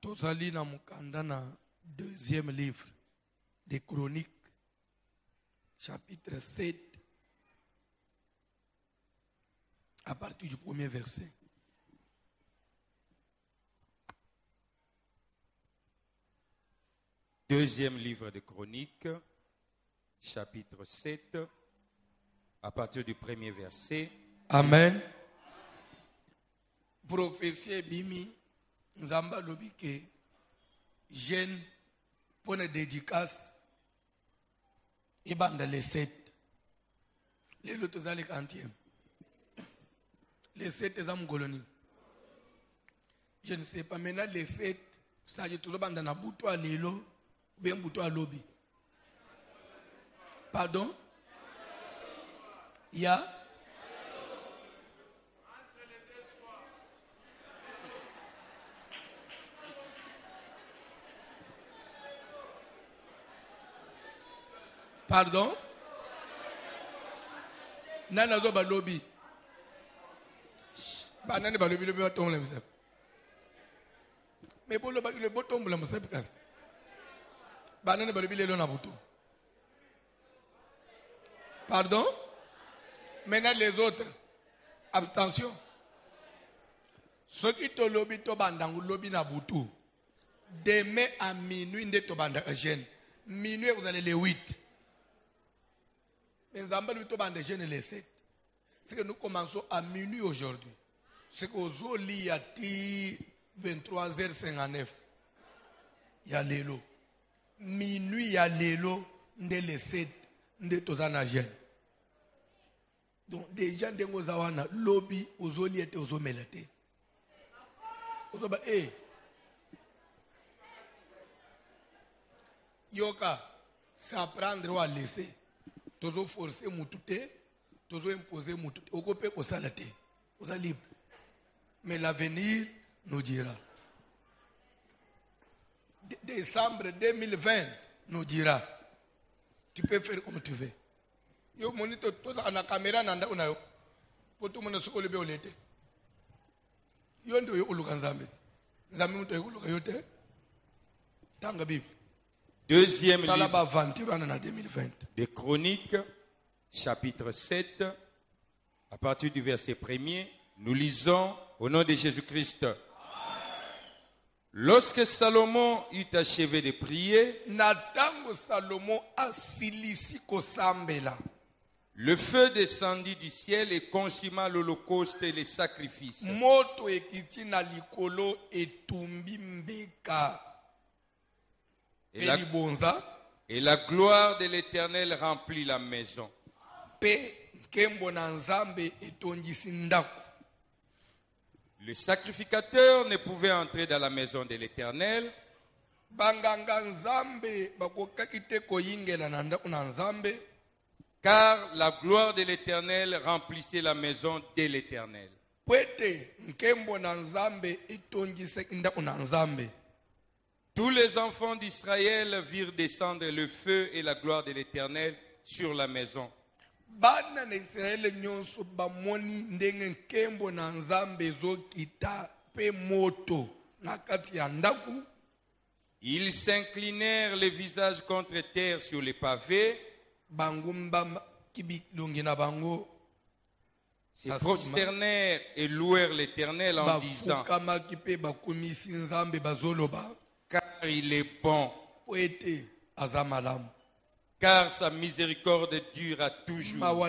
Tozali na mukanda na deuxième livre des Chroniques, chapitre 7, à partir du premier verset. Deuxième livre de Chroniques, chapitre 7, à partir du premier verset. Amen. Prophétie bimi nzamba lobike jeune pour une dédicace et bande les 7. Les autres les quantième. Les 7 est en colonie. Je ne sais pas maintenant les 7, c'est-à-dire tout le monde dans bouton à l'élo ou bien bouton à lobby. Pardon? Il y a pardon? Nana zo balobi. Banane balobi le bâton le msep. Mais pour le bâton le msep kas. Banane balobi le lona bouton. Pardon? Maintenant les autres. Abstention. Ceux qui te lobby to bandangu lobby na boutou. Demain à minuit nde to bandangu jeune. Minuit vous allez les 8. Mais nous avons les 7. C'est que nous commençons à minuit aujourd'hui. C'est qu'aux il y a 23h59. Il y a l'élo. Minuit, il y a l'élo. Les 7. Nous sommes jeunes. Donc, des gens qui ont lobby, aux oli et aux omelette. Yoka, ça prendre ou à laisser. Tozo forcer moutouté, tozo imposer moutouté. Au copé au salaté, aux libre. Mais l'avenir nous dira. Décembre 2020 nous dira. Tu peux faire comme tu veux. Yo monito toza ana caméra nanda unayo. Pour tout le monde se coller bien au l'été. Yo ndo yo uluka nzambe. Nzambe muto yo uluka yote. Tanga Bible. Deuxième livre 2020. des Chroniques, chapitre 7, à partir du verset 1er, nous lisons au nom de Jésus-Christ. Lorsque Salomon eut achevé de prier, le feu descendit du ciel et consuma l'holocauste et les sacrifices. Et la gloire de l'Éternel remplit la maison. Le sacrificateur ne pouvait entrer dans la maison de l'Éternel car la gloire de l'Éternel remplissait la maison de l'Éternel. Tous les enfants d'Israël virent descendre le feu et la gloire de l'Éternel sur la maison. Ils s'inclinèrent les visages contre terre sur les pavés, se prosternèrent et louèrent l'Éternel en disant: car il est bon, car sa miséricorde dure à toujours.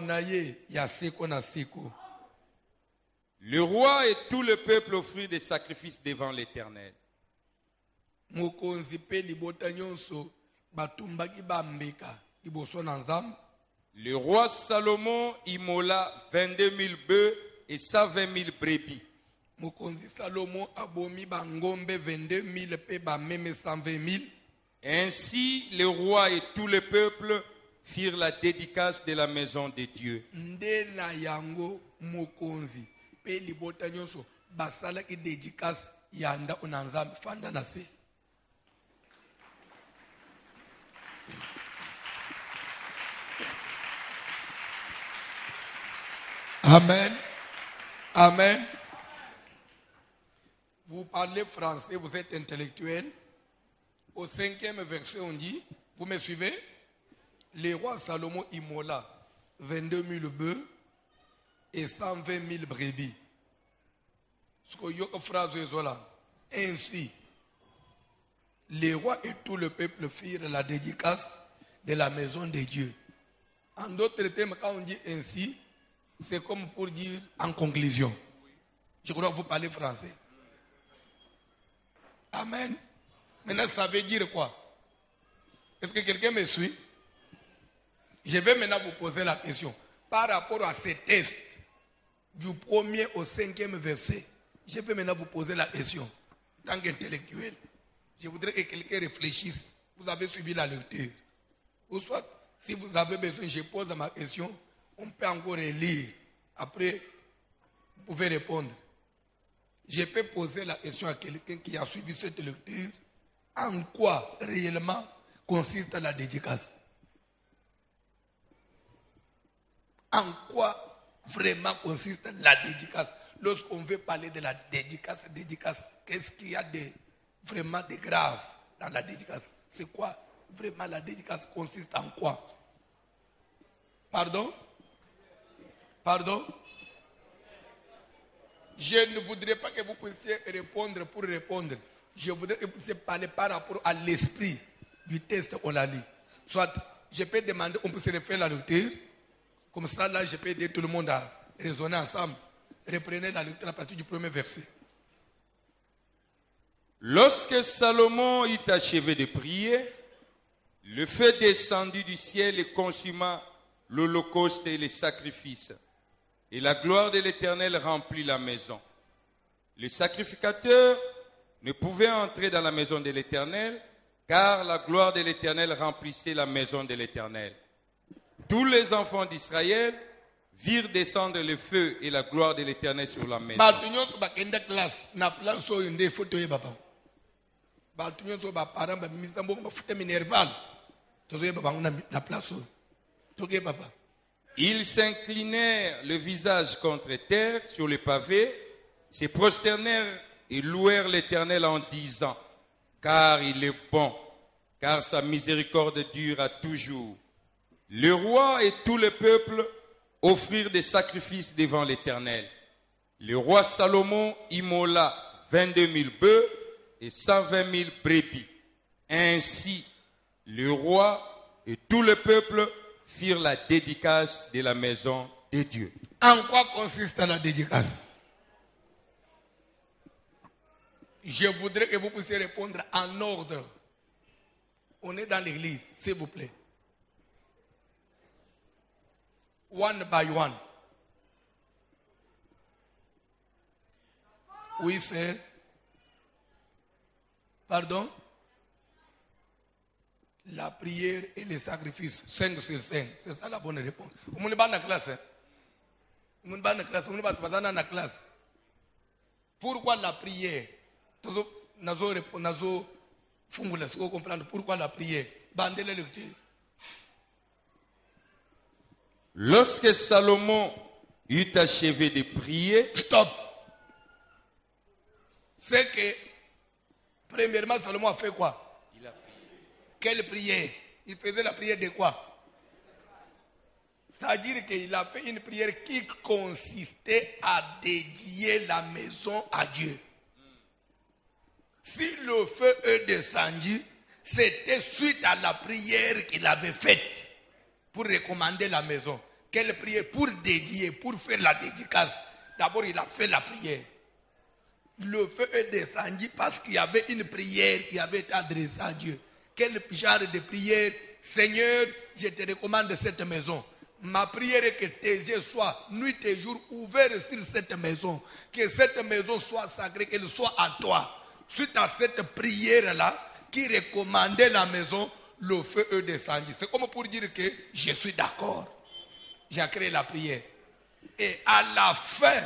Le roi et tout le peuple offrirent des sacrifices devant l'Éternel. Le roi Salomon immola 22 000 bœufs et 120 000 brebis. Ainsi, le roi et tout le peuple firent la dédicace de la maison de Dieu. Amen. Amen. Vous parlez français, vous êtes intellectuel. Au 5e verset, on dit, vous me suivez? Le roi Salomon immola 22 000 bœufs et 120 000 brebis. Ce que y a phrase ainsi, les rois et tout le peuple firent la dédicace de la maison de Dieu. En d'autres termes, quand on dit ainsi, c'est comme pour dire en conclusion. Je crois que vous parlez français. Amen. Maintenant, ça veut dire quoi? Est-ce que quelqu'un me suit? Je vais maintenant vous poser la question. Par rapport à ces tests, du 1er au 5e verset, je peux maintenant vous poser la question. En tant qu'intellectuel, je voudrais que quelqu'un réfléchisse. Vous avez suivi la lecture. Ou soit, si vous avez besoin, je pose ma question. On peut encore lire. Après, vous pouvez répondre. Je peux poser la question à quelqu'un qui a suivi cette lecture. En quoi réellement consiste la dédicace? En quoi vraiment consiste la dédicace? Lorsqu'on veut parler de la dédicace, qu'est-ce qu'il y a de vraiment de grave dans la dédicace? C'est quoi vraiment la dédicace? Consiste en quoi? Pardon? Pardon? Je ne voudrais pas que vous puissiez répondre pour répondre. Je voudrais que vous puissiez parler par rapport à l'esprit du texte qu'on a lu. Soit, je peux demander, on peut se refaire la lecture. Comme ça, là, je peux aider tout le monde à raisonner ensemble. Reprenez la lecture à partir du premier verset. Lorsque Salomon eut achevé de prier, le feu descendit du ciel et consuma l'holocauste et les sacrifices. Et la gloire de l'Éternel remplit la maison. Les sacrificateurs ne pouvaient entrer dans la maison de l'Éternel, car la gloire de l'Éternel remplissait la maison de l'Éternel. Tous les enfants d'Israël virent descendre le feu et la gloire de l'Éternel sur la maison. Ils s'inclinèrent le visage contre terre sur le pavé, se prosternèrent et louèrent l'Éternel en disant, car il est bon, car sa miséricorde dure à toujours. Le roi et tout le peuple offrirent des sacrifices devant l'Éternel. Le roi Salomon immola 22 000 bœufs et 120 000 brebis. Ainsi, le roi et tout le peuple firent la dédicace de la maison de Dieu. En quoi consiste la dédicace? Je voudrais que vous puissiez répondre en ordre. On est dans l'église, s'il vous plaît. One by one. Oui, c'est. Pardon? La prière et les sacrifices. 5 sur 5. C'est ça la bonne réponse. Vous n'êtes pas dans la classe. Vous n'êtes pas dans la classe. Vous n'êtes pas dans la classe. Pourquoi la prière? Pourquoi la prière? Bandez la lecture. Lorsque Salomon eut achevé de prier... Stop. C'est que, premièrement, Salomon a fait quoi? Il a prié. Quelle prière? Il faisait la prière de quoi? C'est-à-dire qu'il a fait une prière qui consistait à dédier la maison à Dieu. Si le feu est descendu, c'était suite à la prière qu'il avait faite pour recommander la maison. Quelle prière? Pour dédier, pour faire la dédicace. D'abord, il a fait la prière. Le feu est descendu parce qu'il y avait une prière qui avait été adressée à Dieu. Quel genre de prière? Seigneur, je te recommande cette maison. Ma prière est que tes yeux soient nuit et jour ouverts sur cette maison. Que cette maison soit sacrée, qu'elle soit à toi. Suite à cette prière-là, qui recommandait la maison, le feu est descendu. C'est comme pour dire que je suis d'accord. J'ai créé la prière. Et à la fin,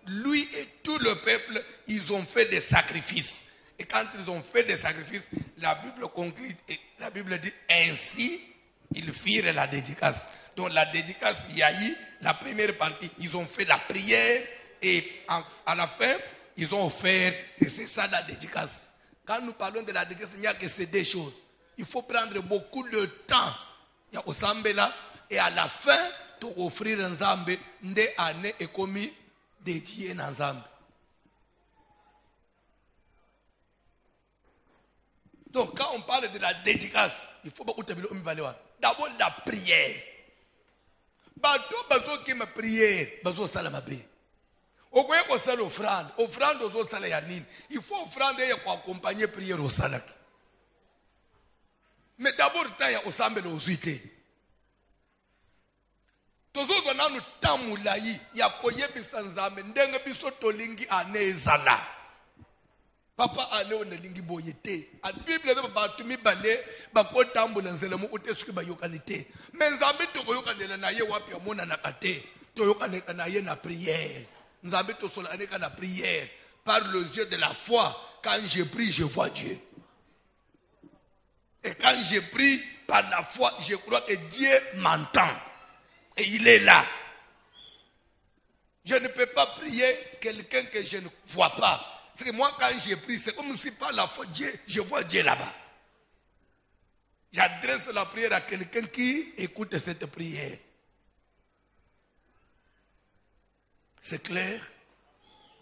lui et tout le peuple, ils ont fait des sacrifices. Et quand ils ont fait des sacrifices, la Bible conclut, et la Bible dit ainsi, ils firent la dédicace. Donc la dédicace, il y a eu la première partie, ils ont fait la prière et à la fin, ils ont offert, et c'est ça la dédicace. Quand nous parlons de la dédicace, il n'y a que ces deux choses. Il faut prendre beaucoup de temps. Il y a Osambela, et à la fin, tu offrir un Zambé, nde année et commis dédié un Zambé. Donc, quand on parle de la dédicace, il faut beaucoup d'abord la prière. Bato bazo qui me prière, bazo salamabe. Okoye ko sala offrande, offrande ozo sala ya nini? Il faut offrande ya ko accompagner prière au salaki. Mais d'abord ta ya osambela ozuite. Tozo nanu tamulayi ya koyebisa nzambe ndenge biso tolingi anezala. Papa ane onelingi boyete. A Bible de batumi bale bakotambula nzela mu utesuki bayokanite. Mais nzambe tokoyokanela na ye wapi amona na kate. Toyokaneka na ye na prière. Nzambe tosola aneka na prière par les yeux de la foi. Quand je prie, je vois Dieu. Et quand je prie par la foi, je crois que Dieu m'entend. Et il est là. Je ne peux pas prier quelqu'un que je ne vois pas. C'est que moi, quand je prie, c'est comme si par la foi, Dieu, je vois Dieu là-bas. J'adresse la prière à quelqu'un qui écoute cette prière. C'est clair?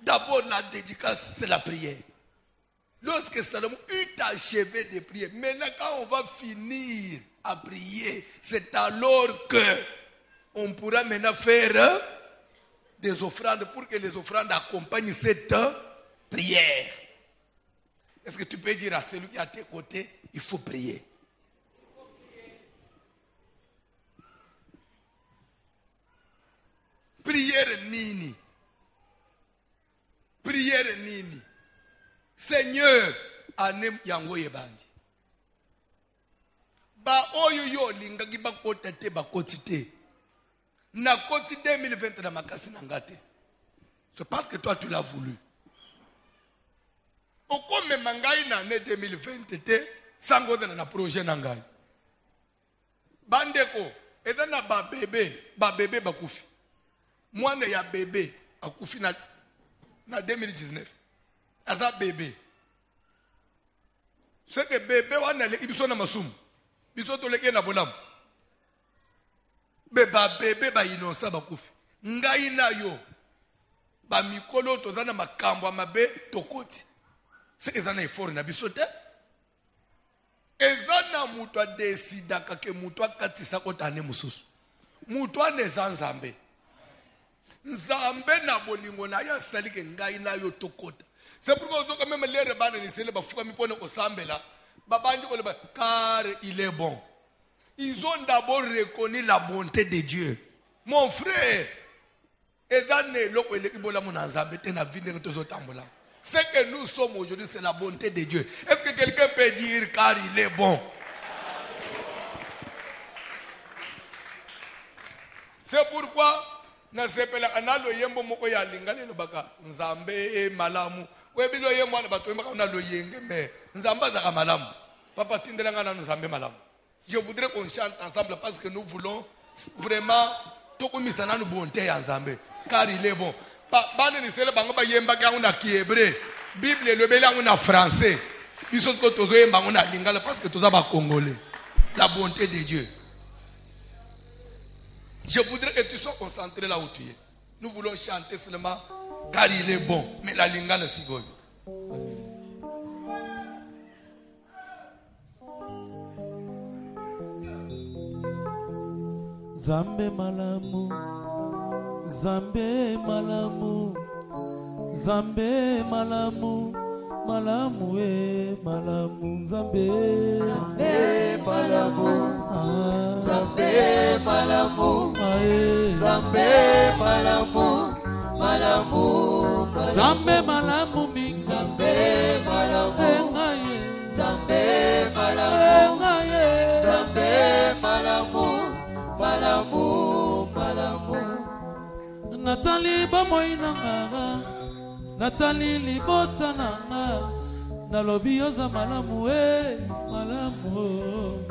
D'abord, la dédicace, c'est la prière. Lorsque Salomon eut achevé de prier, maintenant quand on va finir à prier, c'est alors que on pourra maintenant faire des offrandes pour que les offrandes accompagnent cette prière. Est-ce que tu peux dire à celui qui est à tes côtés, il faut prier? Prière nini? Prière nini? Seigneur, anem yango yebandi. Ba oyo yo linga ki ba kota te ba kotite. Na koti 2020 na makasi na ngate. C'est parce que toi tu l'as voulu. Okome mangai na ne 2020 te sango na projet na ngai. Bandeko, edana ba bébé bakufi. Mwana ya bébé akufi na 2019. Aza bébé. C'est que bébé wana le ibiso na masumu. Biso to leke na bolam. Bébé ba inonsa bakufi. Ngai na yo. Ba mikolo tozana makambo amabe tokoti. C'est que zana effort na biso te. Ezana mutu adesida kake mutu akatisa kotane mususu. Mutu aneza nzambe. Nzambe na bolingo na ya salike ngai na yo tokota. C'est pourquoi on même les rebans ne se pas foutre mi pone au sambela. Babandi ko le car il est bon. Ils ont d'abord reconnu la bonté de Dieu. Mon frère, et dans le loko ele kibola mon nzambe te na vinde to tambola. Ce que nous sommes aujourd'hui, c'est la bonté de Dieu. Est-ce que quelqu'un peut dire car il est bon? C'est pourquoi na sepela analo yembo moko ya lingale no baka nzambe malamu webilo yembo na bato yemba na lo yenge me nzamba za malamu papa tindelanga na nzambe malamu. Je voudrais qu'on chante ensemble parce que nous voulons vraiment tokomisa na bonté ya nzambe car il est bon. Bana ni sele bango ba yemba ka una kiebre Bible le bela una français biso ko tozo yemba una lingala parce que toza ba congolais. La bonté de Dieu. Je voudrais que tu sois concentré là où tu es. Nous voulons chanter seulement car il est bon. Mais la lingala sigoy. Zambe malamu, Zambe malamu, Zambe malamu, malamu malamu, Zambe, Zambe malamu, Zambe malamu, Zambe malamu, malamu, Zambe malamu mingi, Zambe malamu, engaye, Zambe malamu, engaye, Zambe malamu, malamu, malamu. Natali bamoy nanga, Natali libota nanga, nalobi yoza malamu malamu.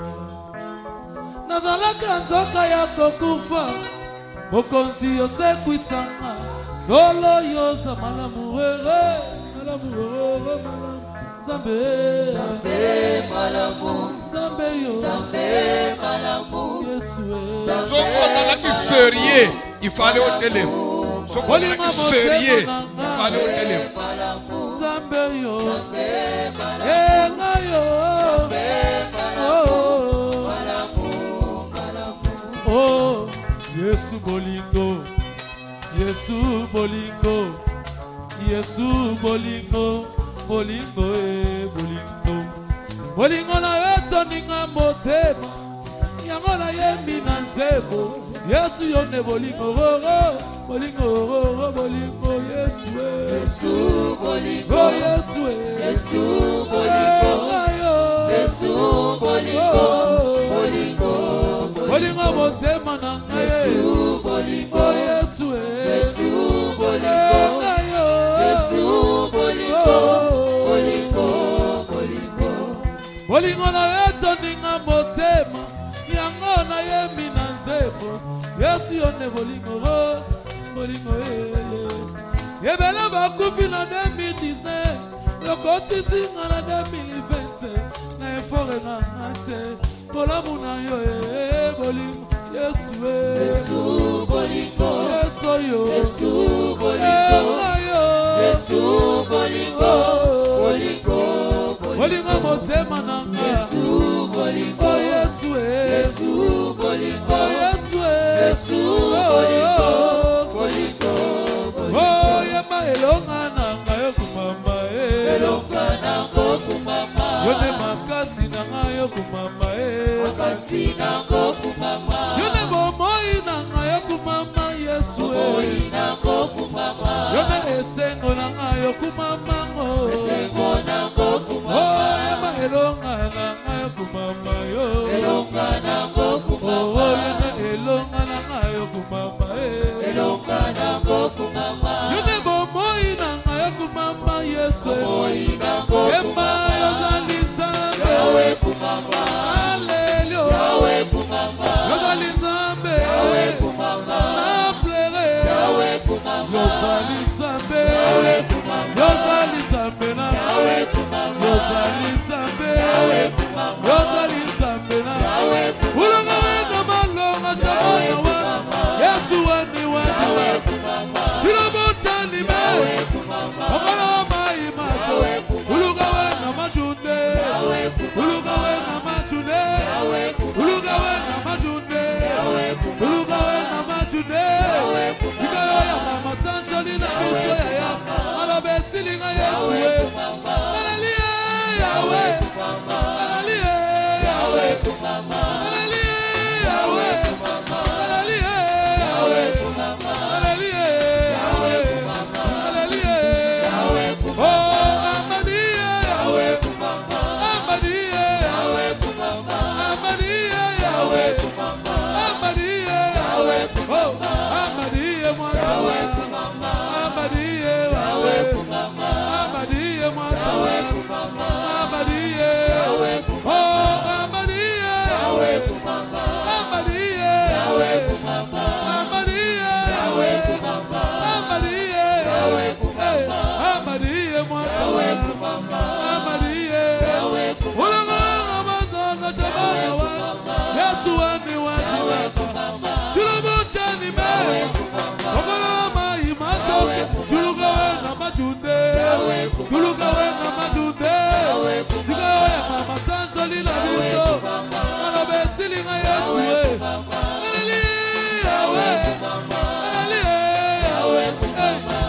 Nazalaka nzoka ya kokufa, mokonzi yosekwisanga, Solo yoza malamu were, malamu were, malamu. Zambe, Zambe malamu, Zambe yo, Zambe malamu, Yesue. Sokotalaki sérieux, il fallait au télé. Sokotalaki sérieux, il fallait au télé. Zambe yo, Zambe Enga yo, oh, oh, Yesu bolingo, Yesu bolingo, Yesu bolingo, bolingo bolingo, bolingo na yeto ninga motema, yango na yembi na nzebo, Yesu yone bolingo, bolingo, bolingo, Yesu, Yesu bolingo, oh Yesu, Yesu bolingo, Yesu bolingo, bolingo, bolingo motema na ngai, Yesu bolingo, oh Yesu, Yesu bolingo, Yesu bolingo, bolingo, bolingo, bolingo na yeto ninga motema, yango na yembi na nzebo, Yesu yone bolingo, bolingo, ebele bakufi na 2019, lokotisi nga na 2020, na efore na nga te, bolamu na yo bolingo, Yesu, Yesu bolingo, Yesu yo, Yesu bolingo, yo, Yesu bolingo, bolingo, bolingo motema na nga, Yesu bolingo, oh Yesu, Yesu bolingo, oh Yesu, Yesu bolingo, bolingo, oh yema elonga na nga yo kumama, elonga nango kumama, yone makasi na nga yo kumama, makasi nango kumama, yone bomoi na nga yo kumama, Yesu, moi nango kumama, yone esengo na nga yo kumama, esengo nango oh kumama, yema elonga na nga yo kumama, yo elonga nango oh kumama, yone elonga na nga yo kumama, elonga nango kumama, yone bomoi na nga yo kumama, Yesu, moi nango yema kumama, yozali Nzambe, Yawe kumama, Hallelujah, Yawe kumama, yozali Nzambe, Yawe kumama, na plere, Yawe kumama, yozali Nzambe, Yawe kumama, yozali Nzambe na Yawe kumama, yozali Nzambe, Yawe kumama, yozali Nzambe na Yawe kumama, ulonga wena malonga shabana wa Yesu wani Yawe wani kumama, Shilobo chani me Yawe kumama, Okala mai maso Uluga wena machunde Yawe kumama, Uluga wena machunde Yawe kumama, Uluga wena machunde Yawe kumama, Uluga wena machunde Yawe kumama, Ikalo ya mama sanshali na miso ya ya Alabe silinga Yesu Yawe kumama, Hallelujah Yahweh Hallelujah Yahweh kumama, Hallelujah Yahweh Hallelujah Yahweh Hallelujah Hallelujah Oh Amadia Yahweh Amadia Yahweh Amadia Yahweh Amadia Yahweh Oh Amadia mwana Amadia Yahweh Amadia mwana Amadia Oh Amadia Yahweh Amadia Yahweh Amadia Yahweh Amadia Yahweh Amadia mwana Amadia Ulama Ramadana Shabana wa Yesu wani wani Chulubu chani me Okala mai matoke Chuluga wena machunde Chuluga wena machunde Tiga ya mama sanshali na biso Manobe silinga Yesu Hallelujah Hallelujah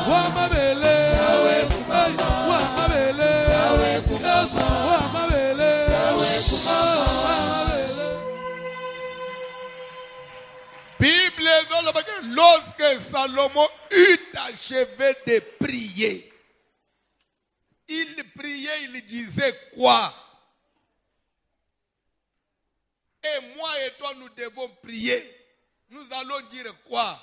Wamabele Wamabele Yesu Wamabele Bible lorsque Salomon eut achevé de prier, il priait, il disait quoi? Et moi et toi, nous devons prier. Nous allons dire quoi?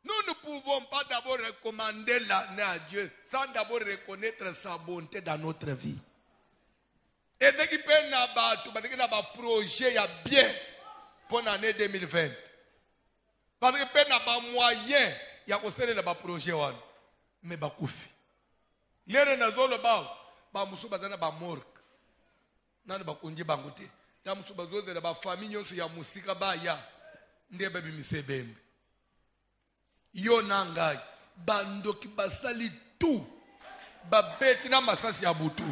Nous ne pouvons pas d'abord recommander l'année à Dieu sans d'abord reconnaître sa bonté dans notre vie. Et dès qu'il peut y avoir un projet bien pour l'année 2020. Parce que pe na ba moyen ya koselela ba projet wana. Mais ba kufi. Lere na zolo ba musu bazana ba morgue. Nani ba kunji bangu te. Ta musu bazozela ba famille nyonso ya musika ba ya. Ndiye baby misebembe. Yo nangai bandoki basali tout. Ba beti na masasi ya butu.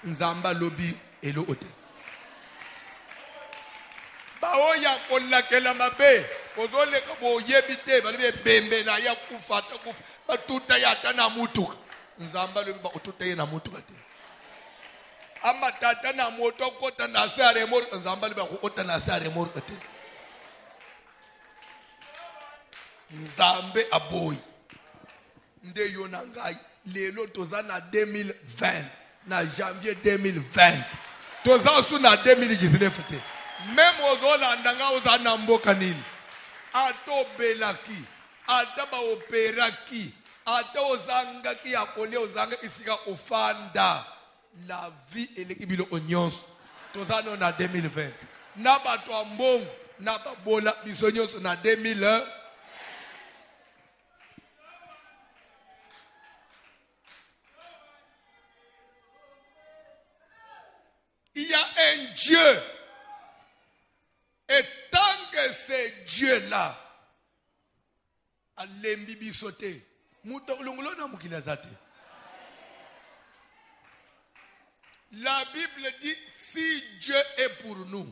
Nzamba lobi elo ote. Ba oya kolakela mabe. Kozole kabo yebite balibe bembe na ya kufata kufa. Ba tuta ya tana mutuka. Nzamba lobi ba ututa ye na mutuka te. Ama tata na moto kota na sare mor nzamba lobi ba kota na sare mor te. Nzambe aboy. Nde yo nangai lelo toza na 2020 na janvier 2020 toza su na 2019 te. Même ozolanda nga oza na mboka nini ato belaki ata ba operaki ata ozangaki ya kolia ozangaki isika ofanda la vie eleki biloko nyonso toza no na 2020 na bato ya mbongo na babola biso nyonso na 2001. Il y a un Dieu. Et tant que c'est Dieu-là, à l'embibi sauté, la Bible dit, si Dieu est pour nous,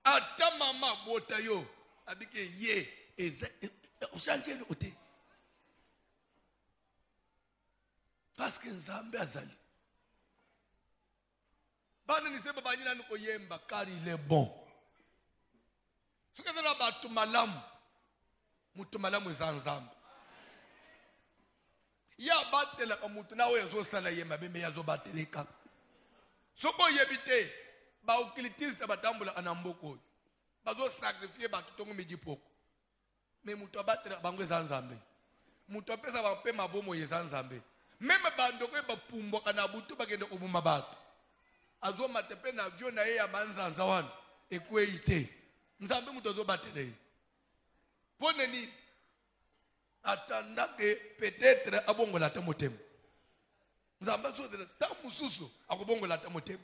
ata mama botayo, abike ye, parce que Nzambe azali. Bana ni seba banyina nuko yemba car il est bon. Sukazana batu malamu. Mutu malamu za Nzambe. Ya batela ka mutu na oyo zo sala yemba bembe ya zo bateleka. Soko yebite ba ukilitiste batambula anamboko. Bazo sacrifier batu tongo midipoko. Me mutu abatela bango za Nzambe. Mutu apesa ba pe mabomo ye za Nzambe. Même bandoko ba pumbo kana butu bagende obuma batu. Azo matepe na avion na ye ya banzanza wana ekwe ite. Nzambe mutu azo batele. Pone ni atanda ke peut-être abongola ta motem. Nzambe azo de ta mususu akobongola ta motem.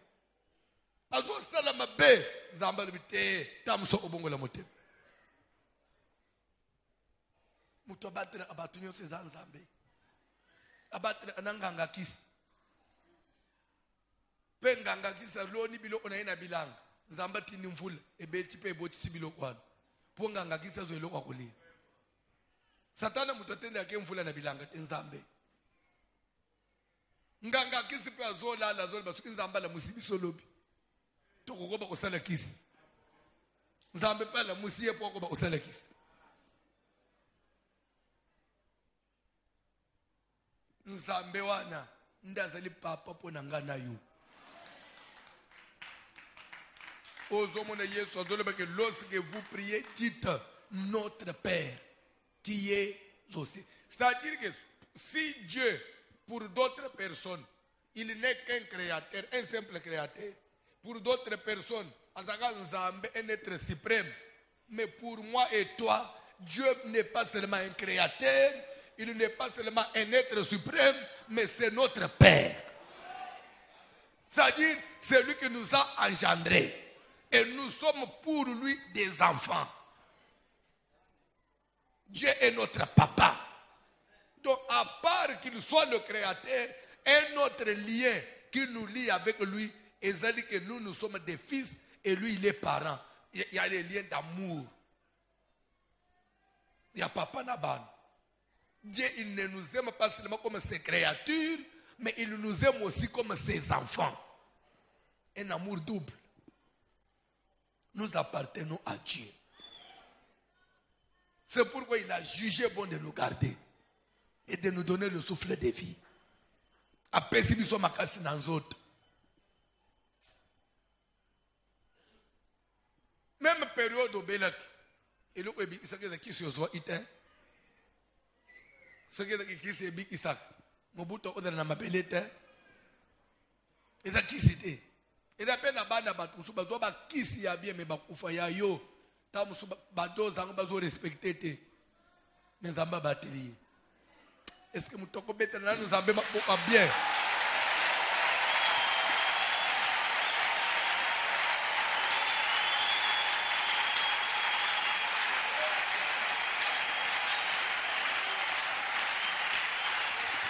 Azo sala mabe Nzambe bite ta muso obongola motem. Mutu abatela abatu nyose za Nzambe. Abatela ananganga kisi. Penganga kisa loni biloko na ina bilanga. Nzamba tini mvula ebeti pe boti sibilo kwana. Ponganga kisa zo eloko akuli. Satana mutotende yake mvula na bilanga Nzambe. Nganga kisi pe azola la zola basu Nzamba la musibiso lobi. Tokokoba kosala kisi. Nzambe pa la musiye po koba kosala kisi. Nzambe wana ndazali papa po nanga na yo. Lorsque vous priez, dites notre Père qui est aussi. C'est-à-dire que si Dieu, pour d'autres personnes, il n'est qu'un créateur, un simple créateur, pour d'autres personnes, un être suprême, mais pour moi et toi, Dieu n'est pas seulement un créateur, il n'est pas seulement un être suprême, mais c'est notre Père. C'est-à-dire, c'est lui qui nous a engendrés. Et nous sommes pour lui des enfants. Dieu est notre papa. Donc, à part qu'il soit le créateur, un autre lien qui nous lie avec lui, et ça dit que nous sommes des fils et lui, il est parent. Il y a les liens d'amour. Il y a papa Naban. Dieu, il ne nous aime pas seulement comme ses créatures, mais il nous aime aussi comme ses enfants. Un amour double. Nous appartenons à Dieu. C'est pourquoi il a jugé bon de nous garder et de nous donner le souffle de vie. Après, si nous sommes à casser dans les autres. Même période au Belak, et le qui se soit éteint. Ce qui se dit Isaac, Mobuto Odana Mabelete, et ça qui c'était. Et d'après na bana batu musu bazo ba kisi ya bien me bakufa ya yo. Ta musu badoza ngo bazo respecter te. Nzamba batili. Est-ce que mutoko beta na nzambe makoka bien?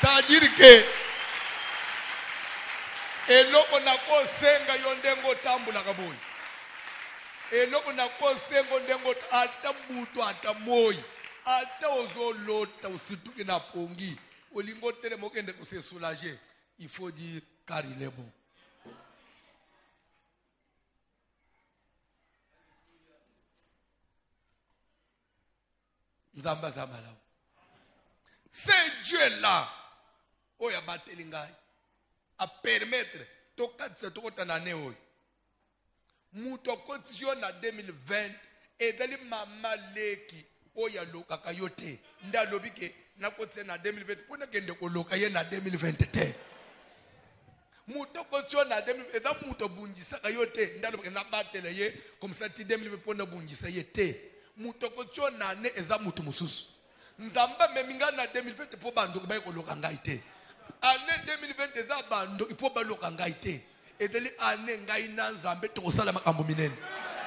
C'est-à-dire que eloko nako senga yondengo tambula kaboyi. Eloko nako sengo ndengo ata butu ata moyi. Ata ozolota usituki na pongi. Olingo tele mokende kuse soulager. Il faut dire car il est bon. Nzamba zambala. C'est Dieu là. Oya batelingai. A permettre tokatsa tokota na neo. Muto kotio na 2020 edali mama leki oya loka kayote nda lobike na kotse na 2020 pona kende ko loka ye na 2021 muto kotio na 2020 eda muto bunjisa kayote nda lobike na batele ye comme ça ti 2020 pona bunjisa ye te muto kotio na ne eza mutu mususu nzamba meminga na 2020 po bando ko bayiko loka ngai te année 2020 eza bando ipo ba loka ngai te edeli année ngai na nzambe to sala makambo minene.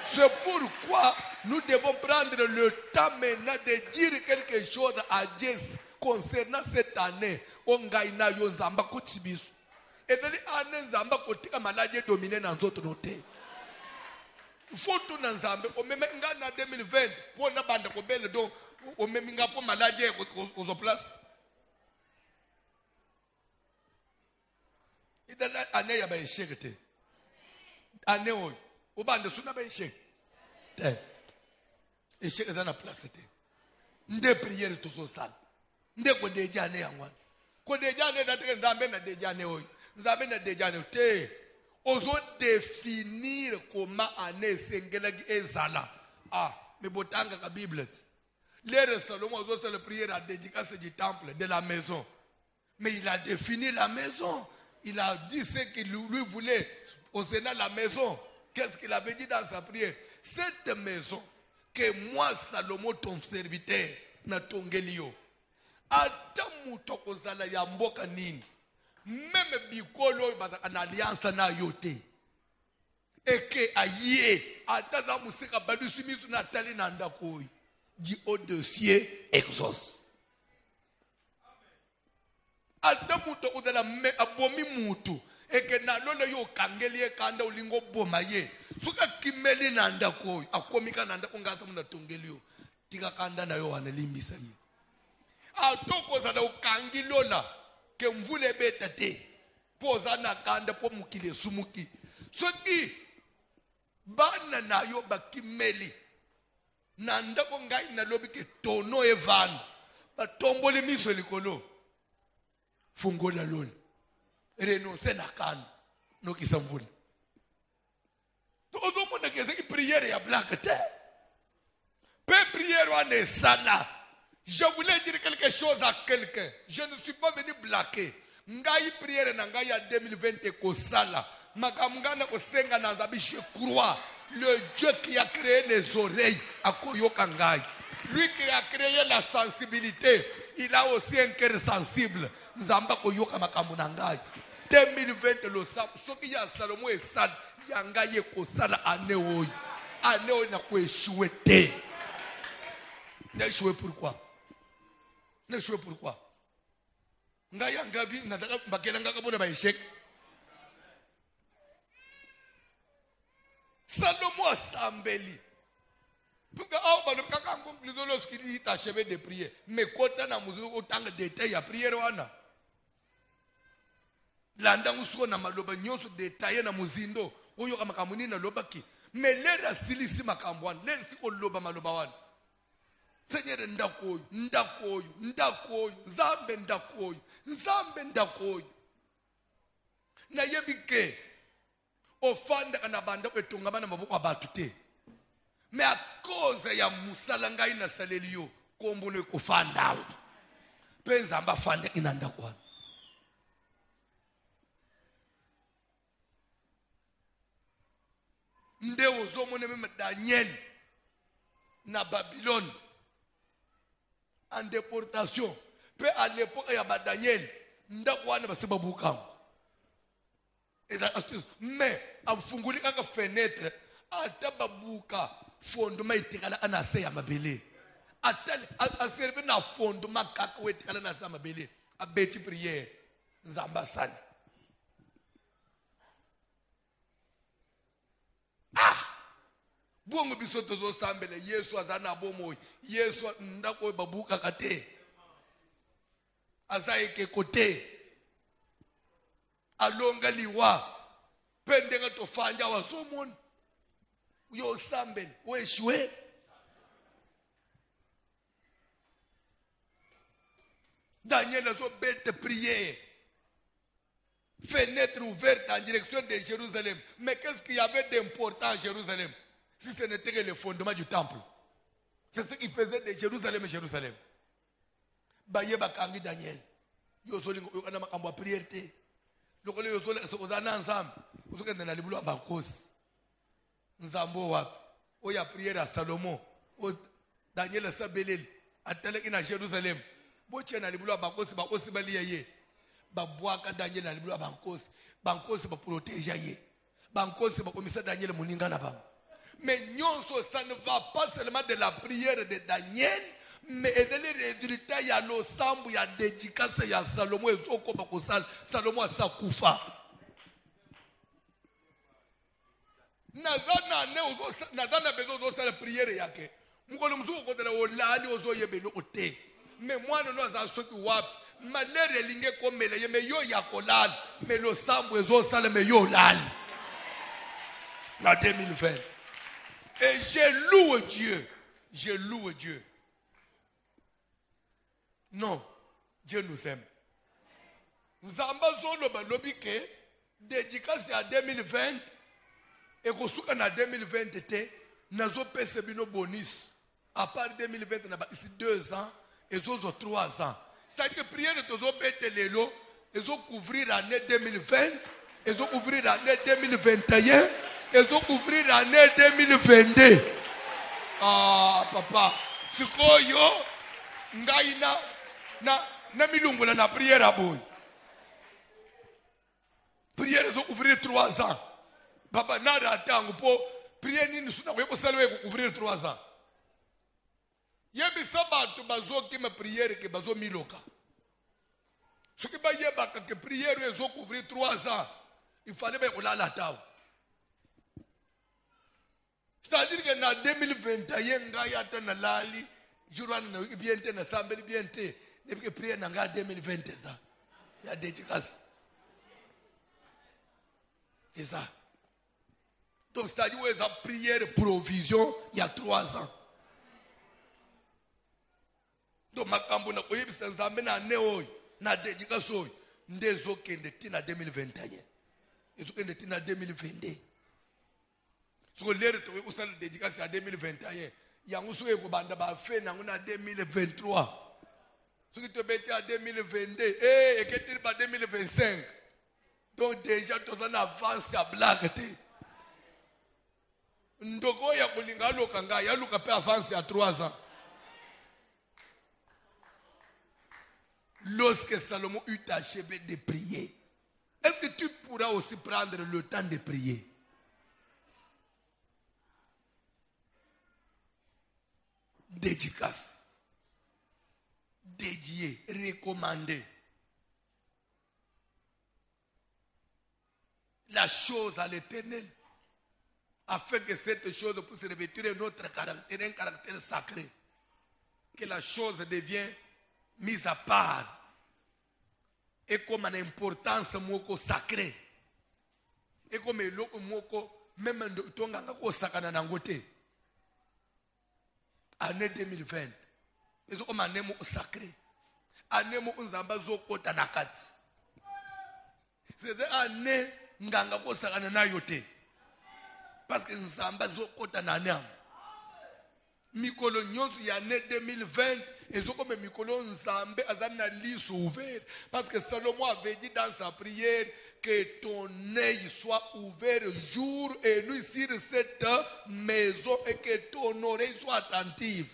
C'est pourquoi nous devons prendre le temps maintenant de dire quelque chose à Dieu concernant cette année. Ongaina yo nzamba kotibisu. Edeli année nzamba kotika maladie dominé dans notre noté. Faut tout dans nzambe o même nga 2020 pour na banda ko belle donc o même nga pour maladie aux place. Edeli année ya ba échec. Année o obande suna ba échec te échec dans la place te nde prière to so sala nde ko deja ne yanwa ko deja ne da te nzambe na deja ne oy nzambe na deja ne te ozo définir comment année sengela ezala mais botanga ka bible les Salomon ozo se le prière à dédicace du temple de la maison mais il a défini la maison il a dit ce qu'il lui voulait concernant la maison. Qu'est-ce qu'il avait dit dans sa prière? Cette maison que moi, Salomon, ton serviteur, na tongelio. Ata muto kozala ya mboka nini. Même bikolo en alliance na yote. Et que aye, ata za musika balusi misu na tali na ndakoi. Di au-dessus exauce. Ata muto kozala me abomi mutu. Eke na lole yo kangeli kanda ulingo boma ye suka kimeli na ndako akomika na ndako ngasa muna tongeli yo tika kanda na yo analimbisa ye atoko za na ukangilona ke mvule beta te poza na kanda po mukile sumuki soki bana na yo bakimeli na ndako ngai na lobi ke tono evanda batombole miso likolo fungola lona renoncer na kanda no kisamvula to ozomonda keze ki prière ya black te pe prière wane sala. Je voulais dire quelque chose à quelqu'un. Je ne suis pas venu blaquer. Ngai prière na ngai ya 2020 ko sala makamngana ko senga na nzabi je crois le Dieu qui a créé les oreilles akoyoka ngai. Lui qui a créé la sensibilité, il a aussi un cœur sensible. Nzamba koyoka makambo na ngai 2020 le sam soki ya Salomon et Sad yanga ye ko sala année oy na ko échouer te. Na échouer pourquoi? Na échouer pourquoi? Nga yanga vi nataka bakela nga kabona ba échec. Salomon asambeli. Puka au ba kaka conclusion lorsqu'il est achevé de prier. Mais kota na muzu otanga détail ya prière wana. Landa musuko na maloba nyonso detaye na muzindo oyo kama kamuni na lobaki mais lera silisi makambwana lera siko loba maloba wana Seigneur ndakoyo nzambe ndakoyo na yebike ofanda kana banda kwetonga bana maboko abatu te mais à cause ya musala ngai na salelio kombono ko fanda penza mba fanda inanda kwa. nde ozomona même Daniel na Babylone en déportation. Pe à l'époque il y a Daniel ndako wana basiba bukango. Mais afunguli kaka fenêtre ataba buka fondoma itikala anase ya mabele. Atale aserve na fondoma kaka wetikala na sa mabele. Abeti prière nzamba sali. Bongo bisoto zo sambele Yesu azana bomo Yesu ndako babuka kate azaike kote alonga liwa pendenga tofanja wasomon yo sambele weshwe Daniel a zo bête prière fenêtre ouverte en direction de Jérusalem. Mais qu'est-ce qu'il y avait d'important à Jérusalem si ce n'était que le fondement du temple? C'est ce qui faisait de Jérusalem et Jérusalem. Baye bakangi Daniel. Yo soli ngana makambo prière te. Lokole yo soli ozana ensemble. Uzokenda na libulu abankosi. Nzambo wapi? Oya prière à Salomon. O Daniel sabelel ataleki na Jérusalem. Boche na libulu abankosi bakosi baliye. Babwaka Daniel na libulu abankosi. Bankosi ba protéger ye. Bankosi ba komisa Daniel muninga na bam. Mais nyonso, ça ne va pas seulement de la prière de Daniel, mais de les résultats, il y a l'ensemble, il y a dédicace, il y a Salomon, et Salomon a sa koufa. Nazana besoin de la prière yake. Mukolo mzuko kotela olani ozo yebelo ote. Mais moi non za soki wap. Malere linge komele ye me yo yakolal. Mais l'ensemble ezo sale me yo lal. Na 2020. Et je loue Dieu. Je loue Dieu. Non, Dieu nous aime. Nous avons le que dédicace à 2020 et que en 2020 nous avons payé nos bonus. À part 2020, nous avons ici 2 ans et 3 ans. C'est-à-dire que prière de tous les lélo, ils ont couvrir l'année 2020, ils ont couvrir l'année 2021. Ils ont couvert l'année 2022. Ah, papa. Ce que yo, ngaina, na milungu na prière à boy. Prière, ils ont couvert 3 ans. Papa, nada attend pour prière, ni nous avons salué couvrir 3 ans. Yebi sabato bazo qui me prière que bazo miloka. Ce qui va yeba que prière, ils ont couvert 3 ans. Il fallait bien qu'on la tao. C'est-à-dire que dans 2021, il y a un lali, jour où bien na sambeli bien te, depuis que prière dans 2020 ça. Il y a des dédicaces. C'est ça. Donc c'est-à-dire que la prière provision il y a 3 ans. Donc ma kambo na koyebi nzambe na neo na dédicace oyo ndezo kende tina 2021. Ezo kende tina 2022. Sur l'air de la dédicace à 2021, il y a un souhait pour banda ba fait na 2023. Ce qui te mettait à 2022, et que tu pas 2025. Donc déjà tu en avance à blague. Ndoko ya kulinga lokanga ya luka pe avance à 3 ans. Lorsque Salomon eut achevé de prier, est-ce que tu pourras aussi prendre le temps de prier? Dédicace, dédié, recommandé. La chose à l'Éternel, afin que cette chose puisse revêtir notre caractère, un caractère sacré, que la chose devienne mise à part et comme une importance moko sacrée et comme l'autre moko même tonganga ko sakana nangote. Année 2020. Ils ont année sacrée. Année nzamba zo kota nakati. C'est année nganga ko sakana na yote. Parce que nzamba zo kota na nyam. mikolo nyonso ya année 2020 ezokome mikolo nzambe aza na liso ouvert parce que Salomon avait dit dans sa prière que ton œil soit ouvert jour et nuit sur cette maison et que ton oreille soit attentive.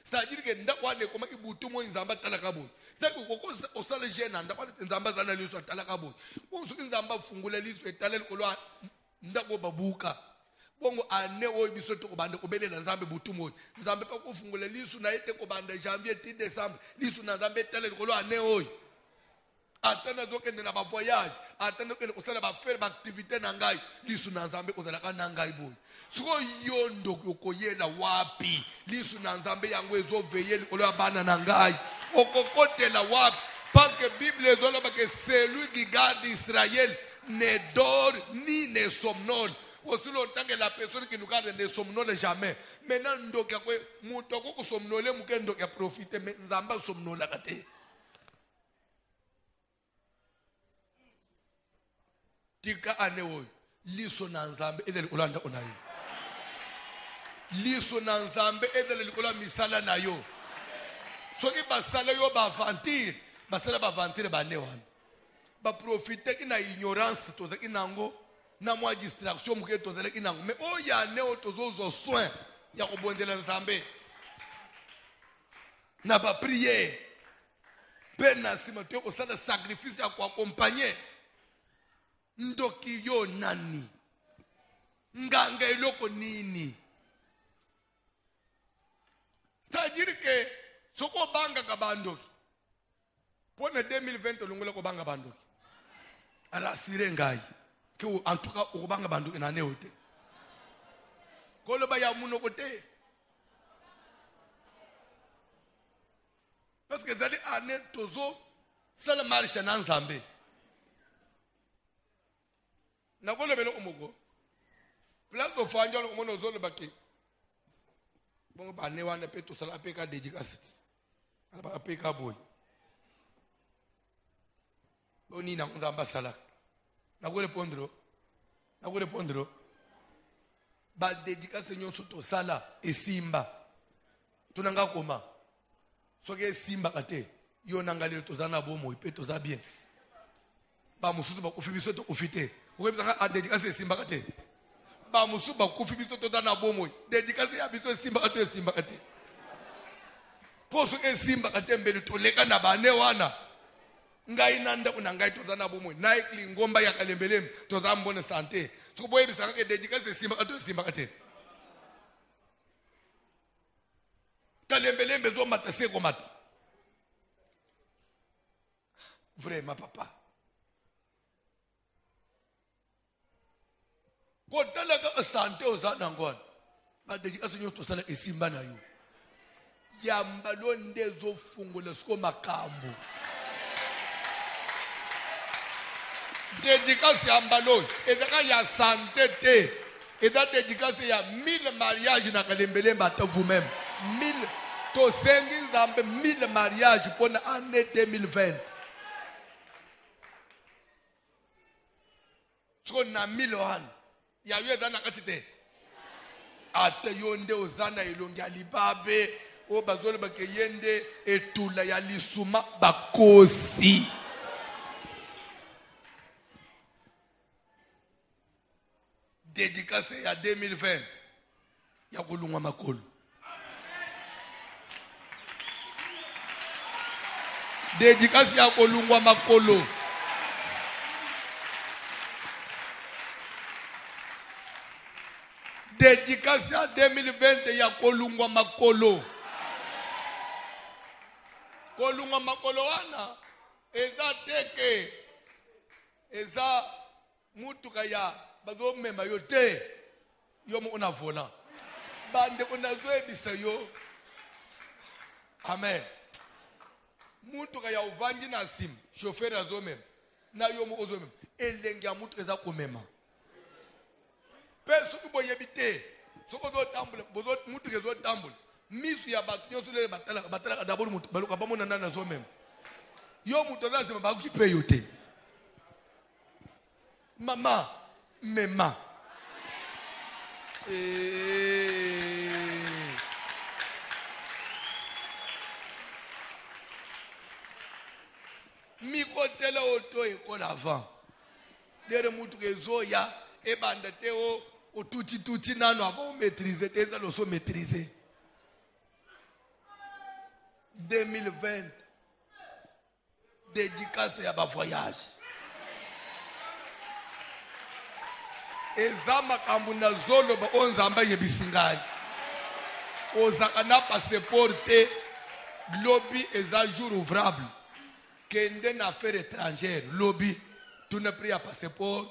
C'est-à-dire que ndakwane koma ibutu mo nzamba talaka boy. C'est-à-dire que osale jeune ndakwane nzamba zana liso talaka boy. Bonso nzamba fungula liso etalel kolwa ndako babuka. Bongo ane oyo biso to kobanda kobelela nzambe butu moyo. Nzambe pa kufungula liso na ete kobanda janvier 10 décembre. Liso na nzambe etalel kolwa ane oyo. Atana zokende na ba voyage, atana zokende kosala ba faire ba activité na ngai, lisu na nzambe kozalaka na ngai boy. Siko yondo kokoyela wapi, lisu na nzambe yango ezoveye likolo ya bana na ngai. Okokotela wapi? Parce que Bible ezoloba que celui qui garde Israël ne dort ni ne somnole. Aussi longtemps que la personne qui nous garde ne somnole jamais. Maintenant ndoka kwe mutoko ko somnole muke ndoka profiter mais nzamba somnola kate. Tika anewo liso na nzambe edele kolanda onayo. Liso na nzambe edele kola misala na yo. Soki basala yo ba aventure, basala ba aventure ba newana. Ba profiter ina ignorance tozaki nango na mwa distraction muke tozaki nango. Mais o ya neo tozozo soin ya kobondela nzambe. Na ba prier. Pena sima to ko sala sacrifice ya ko accompagner. Ndoki yo nani nganga iloko nini. C'est-à-dire que soko banga kabandoki pone 2020 longola ko banga bandoki ala sire ngai que en tout cas o banga bandoki na neote koloba ya muno kote parce que zali ane tozo sala marche na nzambe. Nakole belo omoko. Place of fanjolo komono zolo baki. Bongo bane wana pe to sala pe ka dédicace. Ala ba pe ka boy. Boni na nzamba sala. Nakole pondro. Nakole pondro. Ba dédicace nyonso to sala esimba. Tunanga koma. Soke simba kate. Yo nangalelo to zana bomo pe to za bien. Ba mususu ba kufibiso to kufite. Vous avez dédicace simba kate. Ba musu ba kufi biso to dana bomo. Dédicace ya biso simba kate simba kate. Poso ke simba kate mbele to leka na bane wana. Ngai nanda kuna ngai to dana bomo. Naikli ngomba ya kalembelem to za mbone santé. So boye bisanga ke dédicace simba kate. Kalembelem bezo matase ko mata. Vraiment papa. Kotalaga asante ozana ngona ba dédicace nyo to sala esimba na yo yamba londe zo fungula siko makambo dédicace yamba lo ezaka ya santé te eza dédicace ya 1000 mariages na kalembelemba ta vous-même 1000 to sengi nzambe 1000 mariages pour l'année 2020 siko na 1000 ya yo dana katite ate yonde ozana ilongi alibabe o bazole bakeyende etula ya lisuma bakosi dédicace ya 2020 ya kulungwa makolo dédicace ya kulungwa makolo dédicace à 2020 ya kolungwa makolo. Kolungwa makolo wana eza teke eza mutuka ya bazo mema yote yo mo una vola. Bande kuna zoebisa yo. Amen. Mutuka ya uvangi na sim chauffeur azo mema na yo mo ozo mema elengi mutuka eza komema. Peso ki boyebite soko zo tambule bozo mutu ke zo tambule misu ya batu nyoso le batala d'abord mutu baluka bamona nana zo même yo mutu za sema ba kipe yote mama mema Mi kotela oto eko l'avant. Dere mutu kezoya e banda te o tuti nano avant maîtriser te ça lo maîtriser. 2020 dédicace à ba voyage. Ezama kambuna zolo ba onzamba yebisingai. Ozakana passeport te lobby eza jour ouvrable. Kende na affaire étrangère lobby tu n'as pris un passeport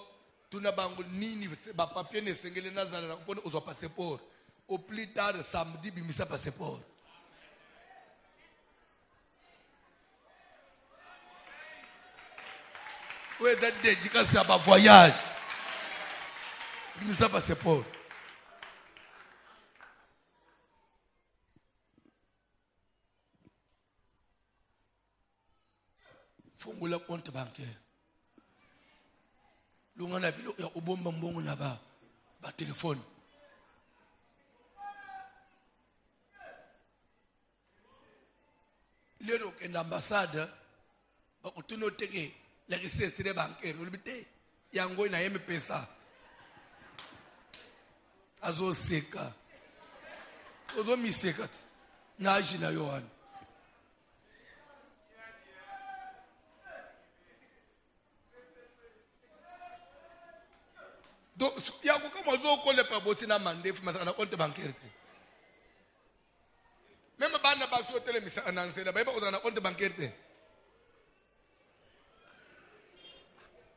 tu n'as pas ni ba papier ne sengele nazala na pone ozo passeport au plus tard samedi bimisa passeport. Où est cette dédicace à ba voyage? Bimisa passeport. Fungula compte bancaire. Lungana bilo ya ubomba mbongo na ba téléphone. Lero ke l'ambassade ba kutuno teke la recette bancaire olibite yango na yeme pesa. Azo seka. Ozo miseka. Na ajina yohana. Donc, il y a beaucoup de gens qui ne peuvent pas demander un compte bancaire. Même si on n'a pas de télévision, on n'a pas de compte bancaire.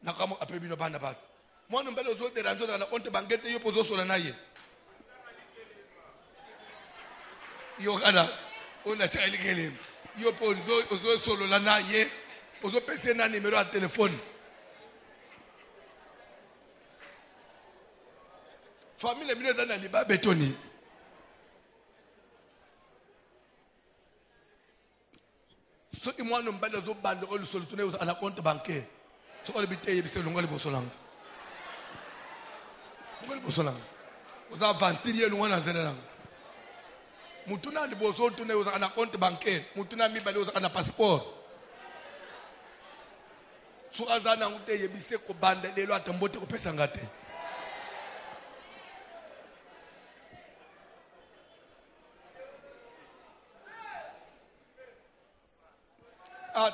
On n'a pas de compte bancaire. Moi, je ne sais pas si on a un compte bancaire. Je peux sur la naïe. On a sur la naïe. On a passer un numéro de téléphone. Famille est dans la liba bétonné. Ceux qui m'ont pas les autres bandes de solutionner à un compte bancaire. Ce qu'on a dit, c'est le Bossolang. Le Bossolang. Vous avez ventilé le Wanazélang. Moutuna de Bosso tourné à un compte bancaire. Moutuna mi balé à un passeport. Sur Azana, vous avez dit que bande de lois tambote au Pesangate.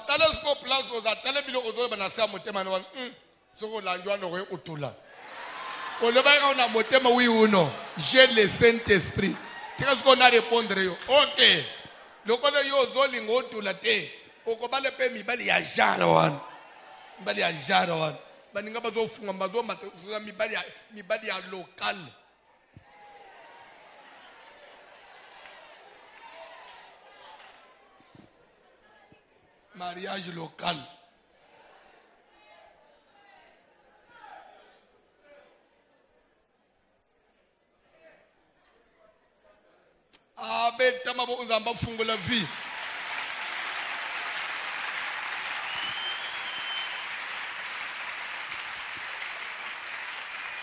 Telescope place aux attelés aux banasa motema no soko lanjwa no utula oleba on motema oui ou non j'ai le Saint-Esprit qu'est-ce qu'on a répondre yo OK lokolo yo zolingo utula te okobale pe mibali ya jarawan mibali ya jarawan baninga bazofunga bazo mibali ya local. Mariage local. Beta mabo uzamba fungula vie.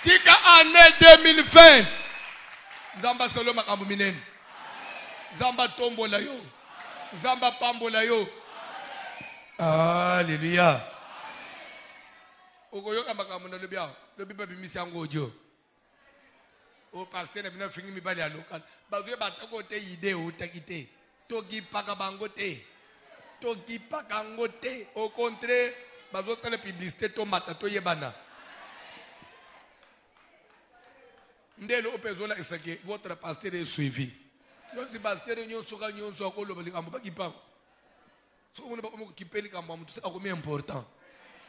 Tika année 2020. Zamba solo makambo minene. Zamba tombola yo. Zamba pambola yo. Alléluia. Ogoyoka makambo na lobia. Lobi ba bimisi angojo. O pasteur na bina fingi mibali ya local. Bazuye batako te ide o takite. Togi paka bango te. Togi paka ngote. Au contraire, bazo tele publicité to mata to yebana. Ndelo opezola esake votre pasteur est suivi. Yo si pasteur nyo soka nyo so ko lobali kambo bakipa. So on va occuper les camps, c'est important.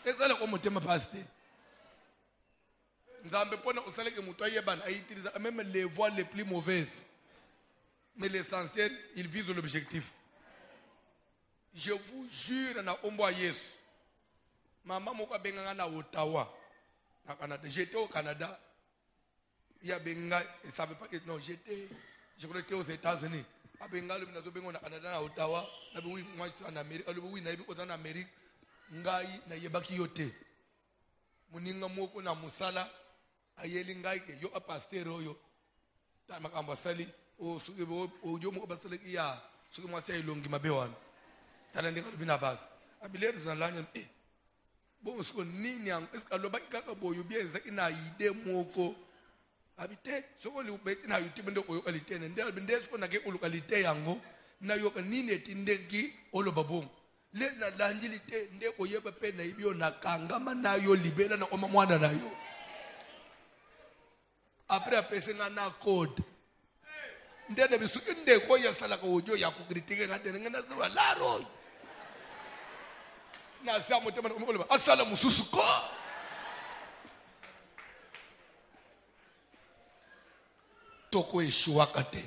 Et ça, c'est comme thème pasteur. Nous avons besoin de savoir que nous utilisons même les voies les plus mauvaises. Mais l'essentiel, il vise l'objectif. Je vous jure, na ombo Yesu. Maman moko benga na Ottawa, na Canada. J'étais au Canada. Il y a benga, il ne savait pas que non, je crois que j'étais aux États-Unis. Abenga le minazo bengo na Canada na Ottawa. Na oui, moi je suis en Amérique. Oui, na ibi en Amérique. Ngai na yebaki yote. Muninga moko na musala. Ayeli ngai ke yo pasteur yo. Ta makamba sali o suke o yo mo basale ya suke mo sai longi mabewan. Tala ndinga bina bas. abilere zinalanya bon siko nini yang eska loba kaka boyo bien ezaki na ide moko abite soko li ubeti na YouTube ndo koyo kalite nde albinde siko na ke lokalite yango na yoka nini etindeki oloba bon le na lanjilite nde koyeba pe na ibio na kangama na yo libera na oma mwana na yo après apesenga na code ndede bisu inde ko yasala ko ojo ya kukritike ngade ngana zwa laro na sa motema ko asala mususu ko toko eshuakate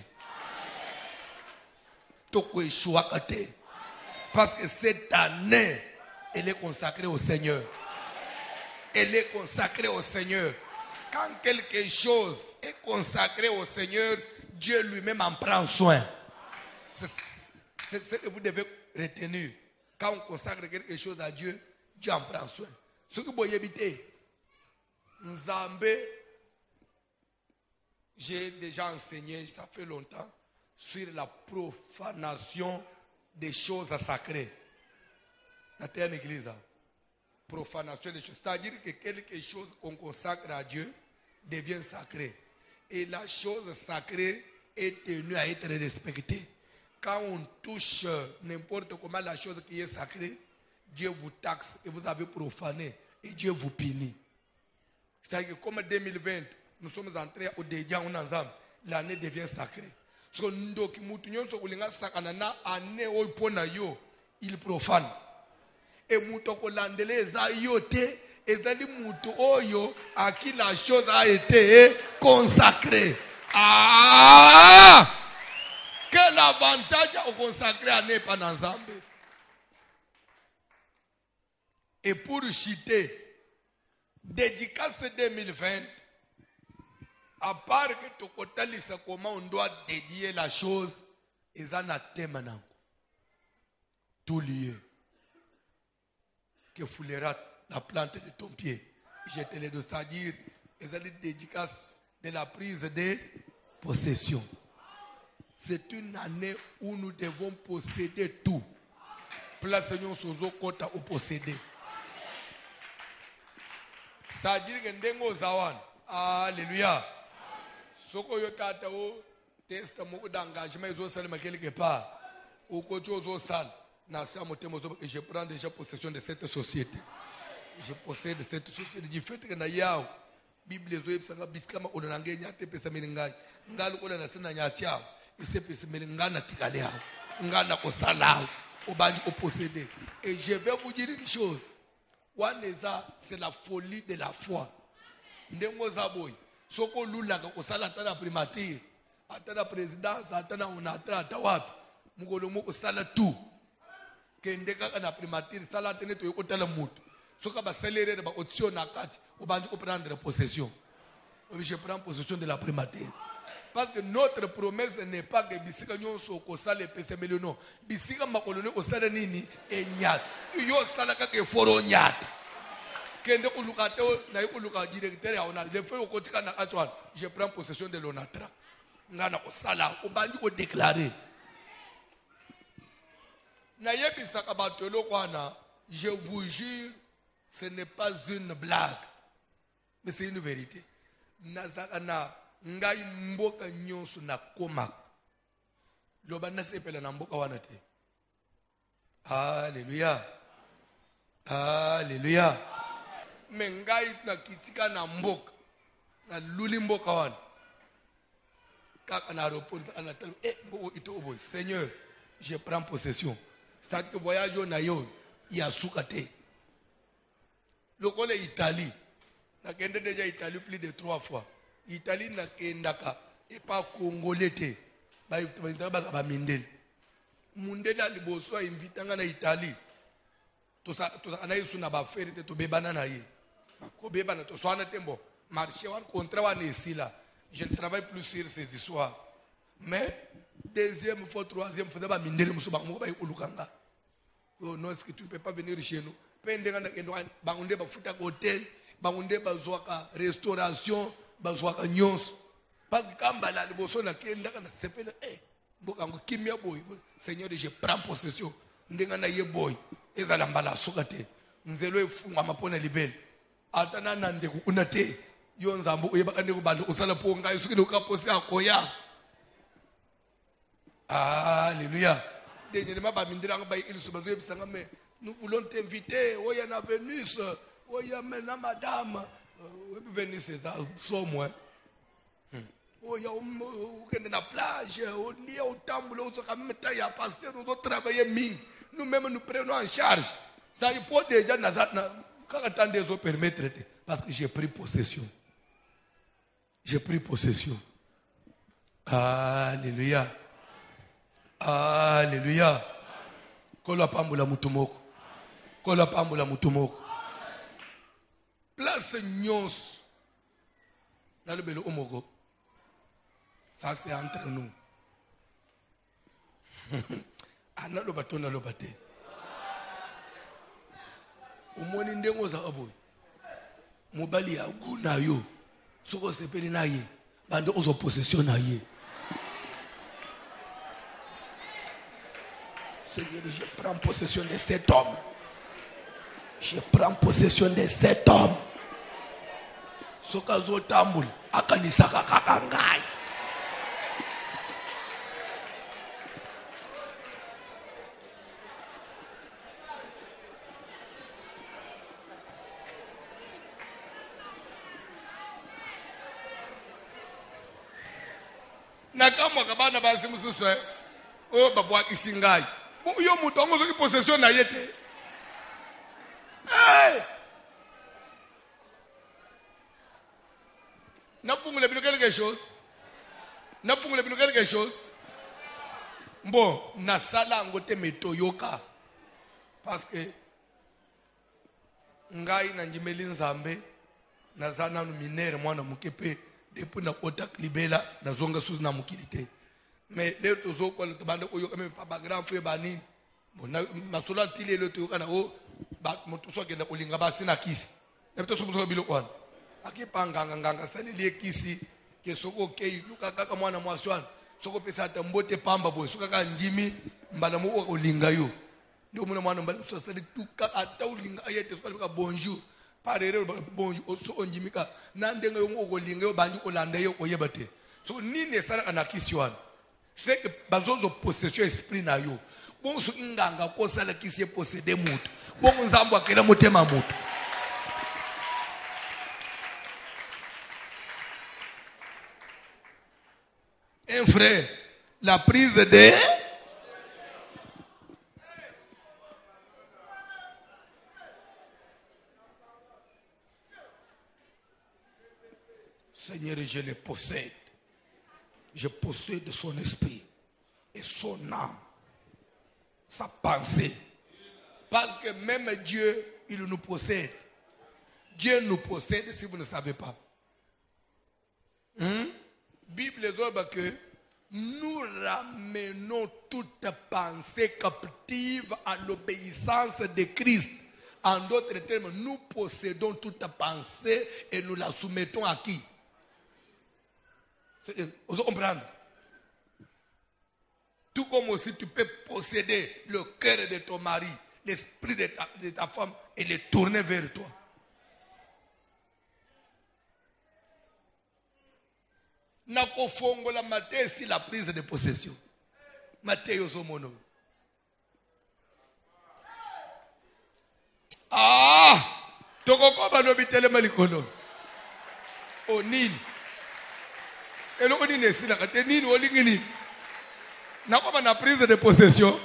parce que cette année elle est consacrée au Seigneur. Elle est consacrée au Seigneur. Quand quelque chose est consacré au Seigneur, Dieu lui-même en prend soin. C'est ce que vous devez retenir. Quand on consacre quelque chose à Dieu, Dieu en prend soin. Ce que vous voyez éviter, Nzambe, j'ai déjà enseigné, ça fait longtemps, sur la profanation des choses sacrées. Dans une église, profanation des choses. C'est-à-dire que quelque chose qu'on consacre à Dieu devient sacré. Et la chose sacrée est tenue à être respectée. Quand on touche n'importe comment la chose qui est sacrée, Dieu vous taxe et vous avez profané et Dieu vous punit. C'est-à-dire que comme 2020, nous sommes entrés au Dédia ensemble, l'année devient sacrée. Parce que il profane. Et mutoko landele za yote ezali mutu oyo à qui la chose a été consacrée. Ah! Quel avantage au consacrer à Nepa Nanzambe. Et pour citer, dédicace 2020, à part que tu connais comment on doit dédier la chose, ils en ont thème. Tout lié. Que foulera la plante de ton pied. Je te l'ai dit, c'est-à-dire, ils ont dédicace de la prise de possession. C'est une année où nous devons posséder tout. Place-nous sur le côté où posséder. C'est-à-dire que nous avons. Alléluia. Soko yotata o test moko d'engagement ils ont seulement quelque part. Au côté aux salles. Je prends déjà possession de cette société. Je possède cette société. Du fait que na yao Bible zoe sanga biskama olonange nyate pesa melingai. Ngalo kola na sena nyatia. Ise pesa melingana tikale hao. Ngana kosala obandi au posséder. Et je vais vous dire une chose. Waneza c'est la folie de la foi. Ndengo zaboy. Soko lula ka kosala tana primature. Atana présidence, atana onatra atawapi. Mugolo moko sala tout. Kendeka na primature sala tene to yokotala mutu soka ba célébrer ba audition na kati obandi ko prendre possession. Je prends possession de la primature parce que notre promesse n'est pas que bisika nyonso ko sala pese melino bisika makolone ko sala nini enyat yo sala ka ke foro nyat kende ko lukate na yo luka directeur ya ona le fait ko tika na atwan je prends possession de l'onatra ngana ko sala obandi ko déclarer. Je vous jure, ce n'est pas une blague, mais c'est une vérité. Nazakana ngai mboka nyonso na komak. Lobana sepela na mboka wanate. Alléluia. Alléluia. Mais ngai na kitika na mboka na luli mboka wana. Kaka na aéroport anatal mboka ito oboy. Seigneur, je prends possession. C'est-à-dire que voyage au Nayo, il y a soukate. Le col est Italie. N'a qu'ende déjà Italie plus de 3 fois. Italie n'a qu'endaka et pas congolais. Bah il va mindel. Mundela liboso invite ngana Italie. To sa anayi suna ba faire te to bebana na ye. Ko bebana to so na tembo. Marché wan contrat wan esila. Je ne travaille plus sur ces histoires. Mais deuxième fois, troisième fois, d'abord mindel musuba muba ikulukanga. Non, est-ce que tu ne peux pas venir chez nous? Pendant que bangunde ba futa hôtel, bangunde ba zoaka restauration, ba zoaka nyons. Parce que quand bala liboso na kenda kana sepela mboka ngo kimia boy. Seigneur, je prends possession. Ndenga na ye boy. ezalambala sukate nzelo efunga amapona libele atana nande kunate yonzambo uyebakane kubantu usala ponga isukile ukaposi akoya. Alléluia. Denye ma ba mindira ngaba ilisuba zo yebisanga me nous voulons t'inviter oya na Venus oya mena madame Venus eza somwe oya ukende na plage olia utambule uzoka meta ya pasteur uzo travailler mingi nous-mêmes nous prenons en charge ça il faut déjà na quand attendez zo permettre parce que j'ai pris possession. J'ai pris possession. Alléluia. Alléluia. Kola pambula mutumoko. Kola pambula mutumoko. Place nyons. Dans le belo omogo. Ça c'est entre nous. Ana lo bato na lo bate. Umoni ndengo za aboy. Mobali ya guna yo. Soko sepeli na ye. Bande ozo possession na ye. Seigneur, je prends possession de cet homme. Je prends possession de cet homme. Soka zo tambul akanisaka kakangai. Nakamwa kabana basi mususa o babwa kisingai. Yo mutongo zo possession na yete. Hey! N'apfungule bino quelque chose. N'apfungule bino quelque chose. Bon, na sala ngote metoyoka. Parce que ngai na njimeli nzambe na zana no minere mwana mukepe depuis na kota libela na zonga suzu na mukilite. Mais les tozo ko le tobande oyo même pas grand frère bani. Bon na masola tile le toyoka na o ba moto so kenda olinga ba sina kisi. Ebto so muso bilo kwana. Akipanga nganga sani le kisi ke soko ke luka kaka mwana mwaswana. Soko pesa tambote pamba boy suka ka ndimi mbala mo olinga yo. Ndio mwana mbala so sali tuka ata olinga ayete so ka bonjour. Parere bonjour oso onjimika na ndenga yo okolinga yo bandi kolanda yo oyebate. So nini sala anakisi wana. C'est que bazozo possession esprit na yo. Bon so inganga ko sala kisi posséder mutu. Bon nzambo akela motema mutu. Un frère, la prise de Seigneur, je le possède. Je possède son esprit et son âme, sa pensée. Parce que même Dieu, il nous possède. Dieu nous possède si vous ne savez pas. Bible dit que nous ramenons toute pensée captive à l'obéissance de Christ. En d'autres termes, nous possédons toute pensée et nous la soumettons à qui? Vous comprenez? Tout comme aussi tu peux posséder le cœur de ton mari, l'esprit de ta femme et le tourner vers toi. Nako fongo la maté si la prise de possession. Matteo somono. Toko koba no bitele malikono. O nini? Elo nini sila kate nini olingini? Nako na prise de possession.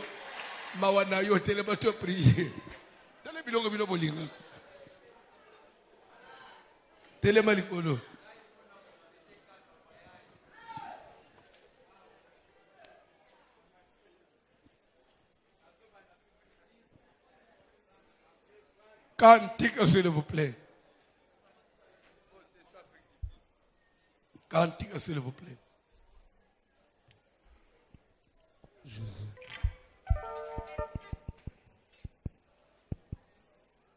Mawana yo tele bato prier. Tele bilongo bino bolinga. Tele malikono. Cantique, s'il vous plaît. Cantique, s'il vous plaît. Jésus.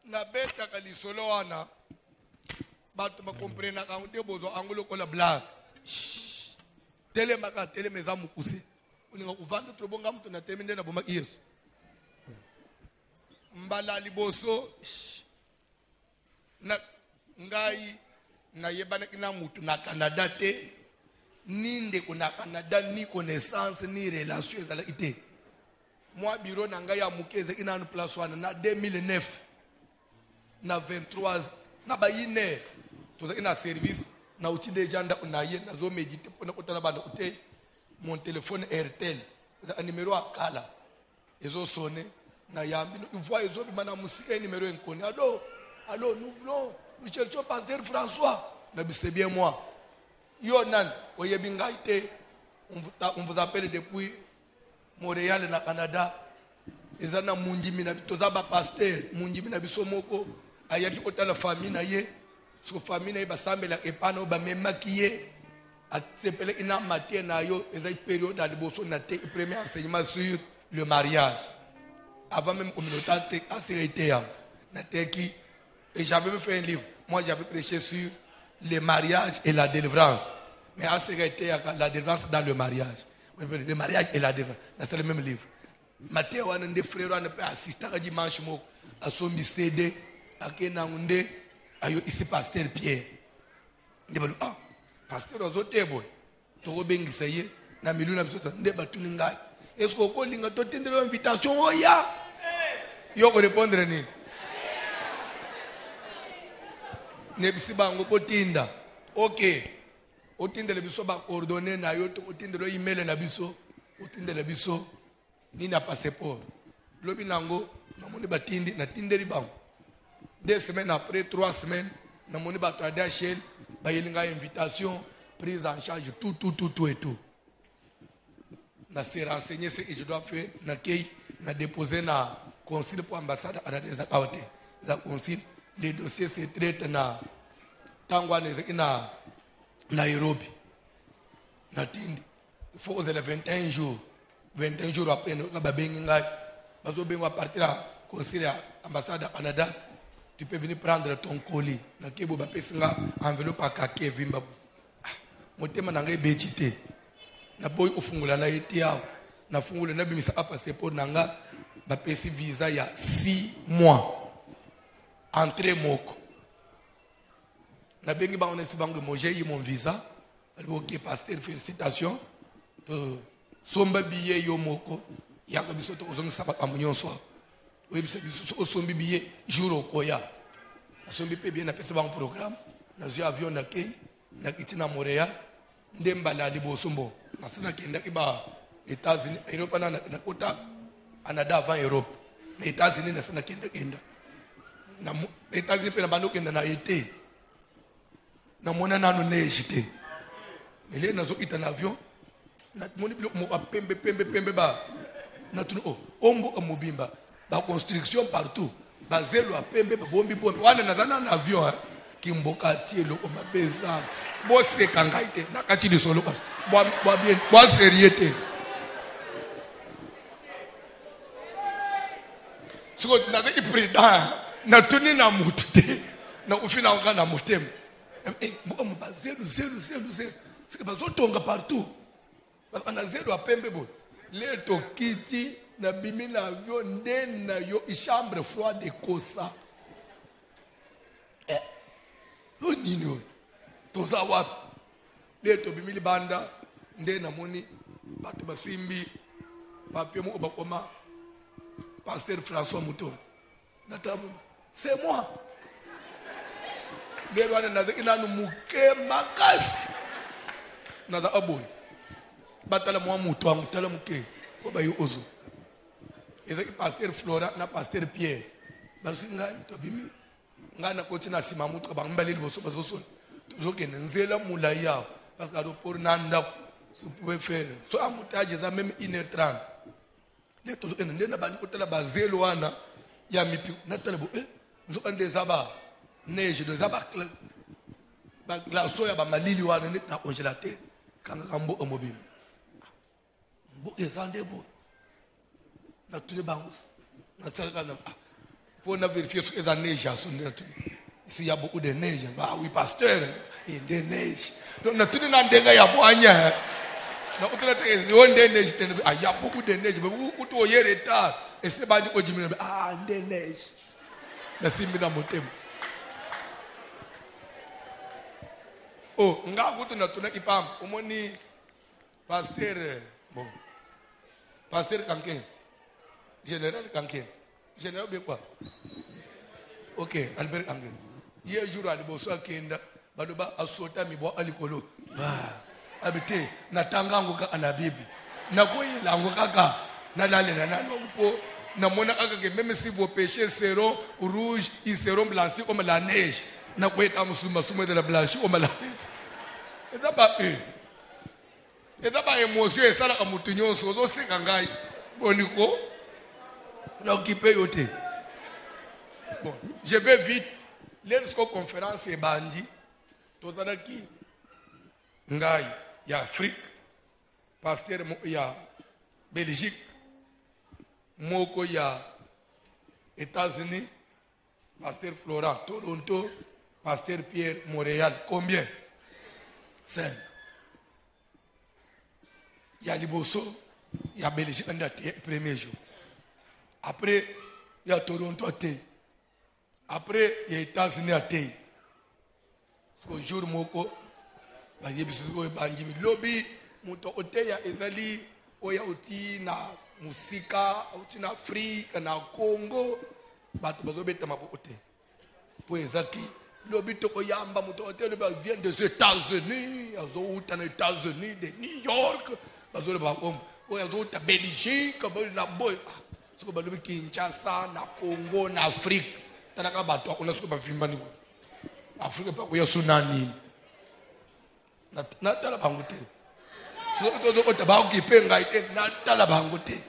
Nabeta kalisolo wana. Bato ba comprena ka unte bozo angulo ko la blague. Tele maka tele meza mukuse. Ulinga uvanda trobonga mtu na temende na bomaki Yesu. mbala liboso na ngai na yebana kina mutu na Canada te ni ndeko na Canada ni connaissance ni relation ezala ite moi bureau na ngai ya mukeze ina no place wana na 2009 na 23 na bayine toza ina service na uti deja nda unaye na zo medite pona kotana bana ute mon téléphone Airtel za numéro akala ezo sonner na yambi une fois ezo bimana musika numéro enkoni allô nous cherchons pasteur François na c'est bien moi yonan oyebi ngai te on vous appelle depuis Montréal na Canada ezana mundimi na toza ba pasteur mundimi na biso moko ayaki kotala famille na ye so famille na ye basambela epano ba memakiye atepele ina matie na yo ezai période à liboso na te premier enseignement sur le mariage avant même communauté a sérété na teki et j'avais même fait un livre moi j'avais prêché sur le mariage et la délivrance mais a sérété la délivrance dans le mariage le mariage et la délivrance c'est le même livre Matthieu wana nde frère wana pe assistant ka dimanche moko asombi CD akena ngunde ayo ici pasteur Pierre ndeba pasteur ozotebo to bengisa ye na miluna biso nde batuni ngai est-ce que ko linga to tindelo invitation oya yo ko répondre ni ne bisibango potinda OK otindele biso ba coordonner na yo to otindelo email na biso otindele biso ni na passeport lobi nango na moni batindi na tindeli bango 2 semaines après 3 semaines na moni bato à DHL ba yelinga invitation prise en charge tout et tout na se renseigner ce que je dois faire na kei na déposer na consul pour ambassade à des akaote za consul les dossiers se traitent na tangwana na Nairobi na tindi il faut les 21 jours après nous babengi ngai bazo bengo à partir à consul à ambassade à Canada tu peux venir prendre ton colis na kebo ba pesinga enveloppe akake vimba motema na ngai betite na boy ofungula na etia na fungula na bimisa a passeport nanga ba pesi visa ya 6 mois entrée moko na bengi ba onesi bango mo j'ai eu mon visa OK pasteur félicitations somba billet yo moko yako biso to ozongi saba kamunyonso webisa biso osombi billet jour okoya asombi pe bien na pesa bango programme na zo avion na kei na kitina Montréal ndembala libosombo nasina kenda kiba États-Unis Europe na kota Canada avant Europe mais États-Unis nasina kenda na États-Unis pe na bando kenda na été na mona nanu neige mais les nazo ita na avion na moni bilo mo pembe ba na tunu ombo mobimba ba construction partout ba zelo a pembe ba bombi wana na avion kimboka tielo o mabeza bo se kangaite na kati de solo bo bien bo sérieuté siko na zeki président na tuni na mutu na ufina ngana motema bo ba zelo c'est que bazotonga partout ana zelo a pembe bo le tokiti na bimi na avion nde na yo chambre froide kosa nini oyo toza wapi le to bimi libanda nde na moni bato basimbi papie moko bakoma pasteur François Mouton na tabu c'est moi le wana nazeki nanu muke makasi naza aboy batala mwa mutu wangu tala muke ko bayo ozo ezaki pasteur Flora na pasteur Pierre basinga to bimi ngana koti na sima mutu ba mbaleli boso bazo tozoke nzela mulaya parce que pour nanda vous pouvez faire so amutage za même 1h30 les tozoke ndena bani kotala bazelo wana ya mipi na tala bo nzo ande zaba neige de zaba ba glaço ya ba malili wana net na congélateur kanga kambo mobile bo ezande bo na tuni bangus na tsaka na pour na vérifier ce que les neige à son s'il y a beaucoup de neige oui pasteur il y a des neige donc na tuni na ndenga ya boanya na utela te on de neige il y a beaucoup de neige mais où to y retard Et c'est pas du tout que ah, des neiges. Merci, dans mon thème. Oh, nga kutu na tuna kipam. Omoni pasteur bon. Pasteur Kankens. Général Kankens. Général bien quoi? OK, Albert Kankens. Hier jour à liboso akenda, badoba asota mibo alikolo. Ah, abite na tangango ka na bibi. Na koyela ngo kaka na lalela na lopo. Na mona kaka que même si vos péchés seront rouges, ils seront blanchis comme la neige. Na kweta musuma suma de la blanche comme la neige. Et ça pas eux. Et ça pas émotion et ça la mutunyo sozo seka ngai. Boniko. Na occupé yote. Bon, je vais vite. Lorsqu'on conférence est bandi, tozala ki ngai ya Afrique, pasteur ya Belgique, moko ya États-Unis, pasteur Florent, Toronto, pasteur Pierre, Montréal. Combien? 5. Il y a Liboso, il y a Belgique, le premier jour. Après, il y a Toronto. Après, il y a États-Unis à terre. Parce que jour moko, il y a des lobby, muto oteya ezali oya uti na musika, uti na Afrique, na Congo, bato bazobeta mapo ote. Pour ezaki, lobby to oyamba muto oteya le vient des États-Unis, azo uta na États-Unis, de New York, bazo le bakom, oya azo uta Belgique, bazo na boy, ce que balobi Kinshasa, na Congo, na Afrique. Tanaka bato akuna suko bavimba ni Afrika pa kuya sunani na tala bangote so to ko taba okipe ngai te na tala bangote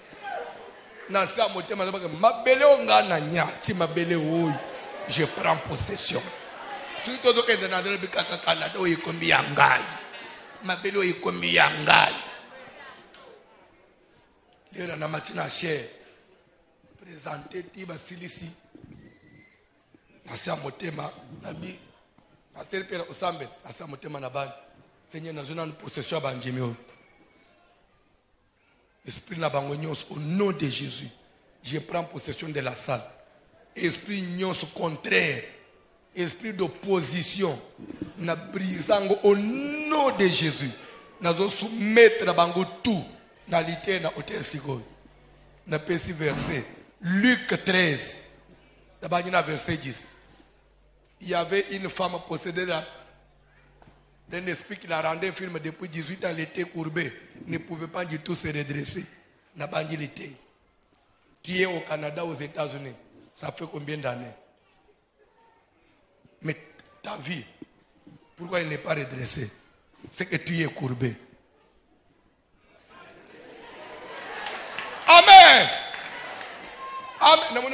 na sa motema la ba mabele onga na nyati mabele oyo je prends possession so to ke na ndele bikaka kana do ikombi yangai mabele oyikombi yangai lera na matina share présenter tiba silisi. Asa motema nabi pasteur Pierre Osambe asa motema na bani Seigneur na zona possession banjimi o esprit na bango nyonso au nom de Jésus je prends possession de la salle esprit nyonso contraire esprit d'opposition na brisango au nom de Jésus na zo soumettre bango tout na lité na hôtel sikoy na pesi verset Luc 13 d'abord verset 10. Il y avait une femme possédée d'un esprit qui la rendait infirme depuis 18 ans. Elle était courbée, ne pouvait pas du tout se redresser. N'a pas dit l'été. Tu es au Canada, aux États-Unis. Ça fait combien d'années? Mais ta vie, pourquoi elle n'est pas redressée? C'est que tu es courbé. Amen. Amen.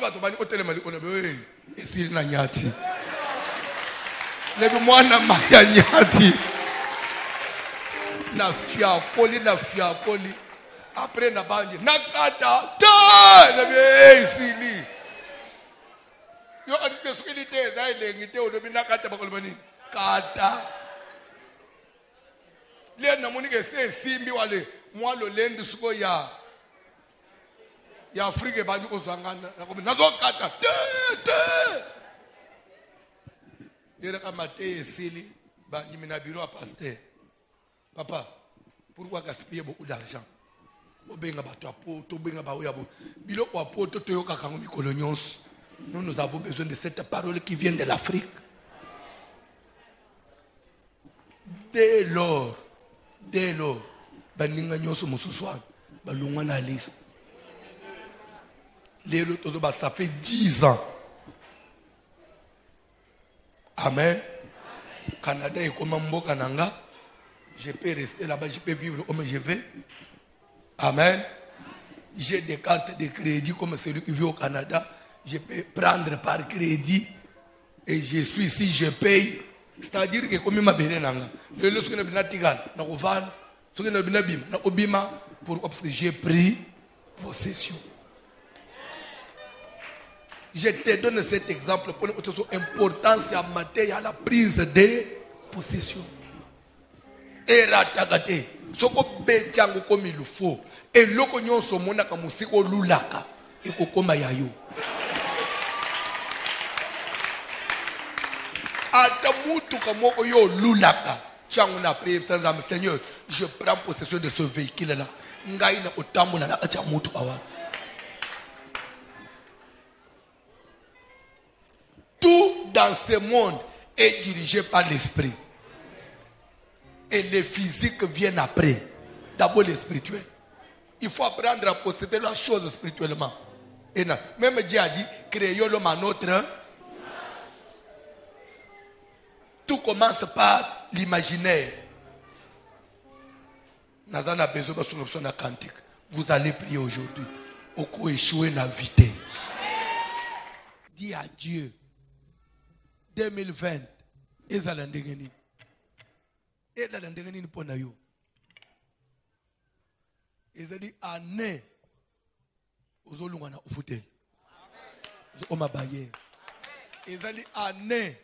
Lebi mwana maya nyati na fiakoli après na bandi nakata ta na be sili yo adike sukilite za ile ngite odobi nakata bakolobani kata le na munike se simbi wale mwalo lendu suko ya Afrique bandi ko zangana nazo kata te il a maté Sili, il a un bureau à pasteur. Papa, pourquoi gaspiller beaucoup d'argent? Nous avons besoin de cette parole qui vient de l'Afrique. Dès lors, ça fait 10 ans. Amen. Canada est comme un beau Kananga. Je peux rester là-bas, je peux vivre comme je veux. Amen. J'ai des cartes de crédit comme celui qui vit au Canada. Je peux prendre par crédit. Et je suis ici, je paye. C'est-à-dire que comme il m'a béni, pourquoi? Parce que j'ai pris possession. Je te donne cet exemple pour l'importance à mater à la prise de possession. Et ratagate, soko betiango comme il faut. Et loko nyonso mona ka musiko lulaka. ekokoma ya yo. Ata mutuka moko yo lulaka. Changu na priye sanza Seigneur, je prends possession de ce véhicule là. Ngai na otambola na acha mutuka wa. Tout dans ce monde est dirigé par l'esprit. Et les physiques viennent après. D'abord les spirituels. Il faut apprendre à posséder la chose spirituellement. Et non, même Dieu a dit, créons l'homme à notre. Tout commence par l'imaginaire. Nazana besoin de son option cantique. Vous allez prier aujourd'hui. Oko échoué na vite. Dis à Dieu. 2020. Ezalandengeni. Ezalandengeni pona yo. Ezali année. Ozolunga na ufuteli. Oma baye. Ezali année.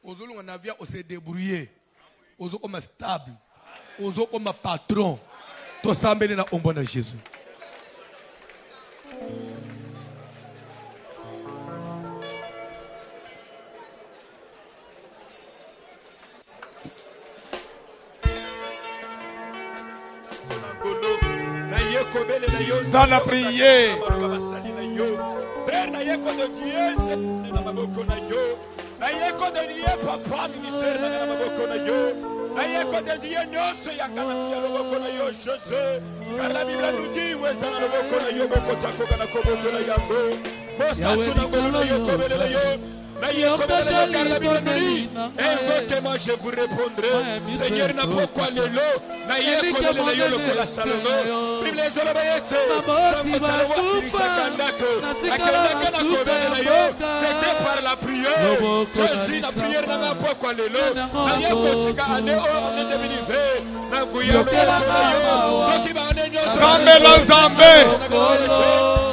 Ozolunga na via ose débrouiller. Ozo oma stable. Ozo oma patron. To sambele na ombo na Jésus. Dans la prière. Père, na yeko de Dieu, na maboko na yo. Na yeko de Dieu, papa, ministère na maboko na yo. Na yeko de Dieu, nyonso yangana na maboko na yo, Jésus. Car la Bible nous dit, wesa na maboko na yo, moko takoka na koboto na yango. Bosa tuna ngolo na yo, kobele na yo. Na yeko de Dieu, car la Bible nous dit, invoquez-moi, je vous répondrai. Seigneur, na pourquoi le lot, na yeko de na yo, le kola salono. Bible zola bayete, tango salowa sirisakandako. Akendaka na kobele na yo, c'était par la prière. Jésus, na prière na pourquoi le lot. Na yeko tika ane o, ane de binive. Na guya no yo, toki ba ane nyoso. Zambe la zambe.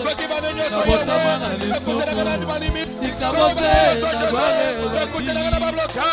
Toki ba ane nyoso yo. Akutela kana ni manimi. Ikabote. Akutela kana babloka.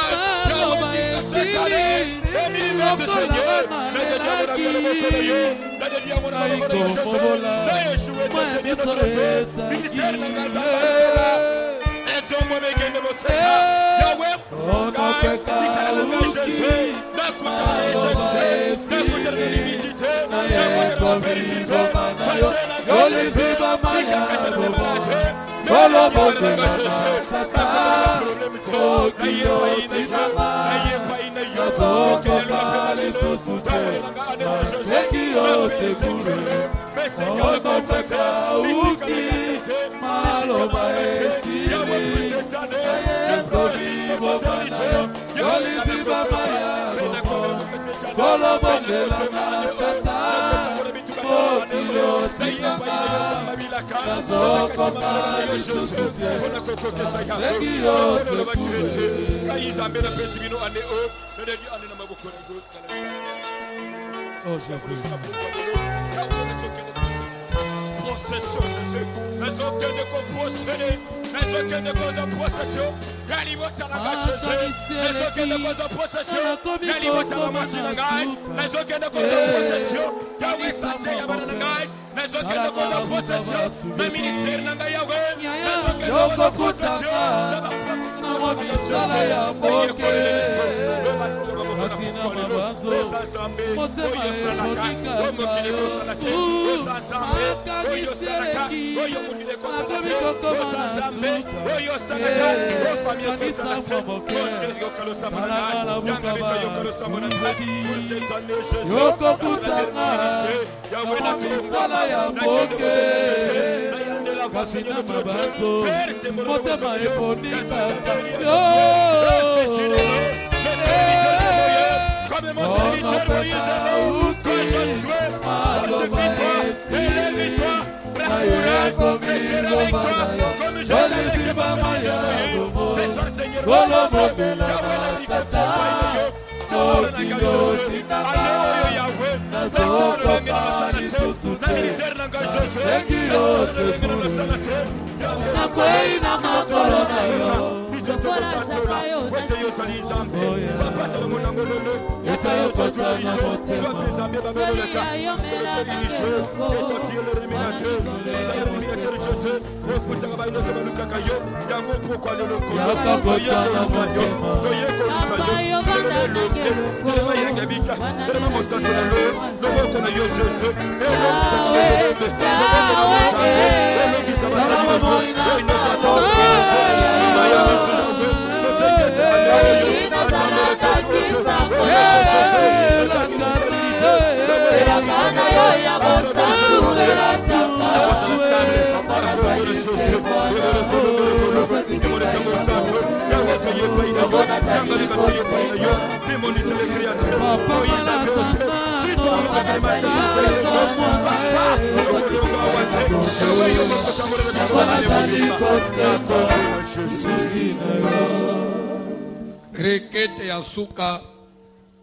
Requête et Asuka,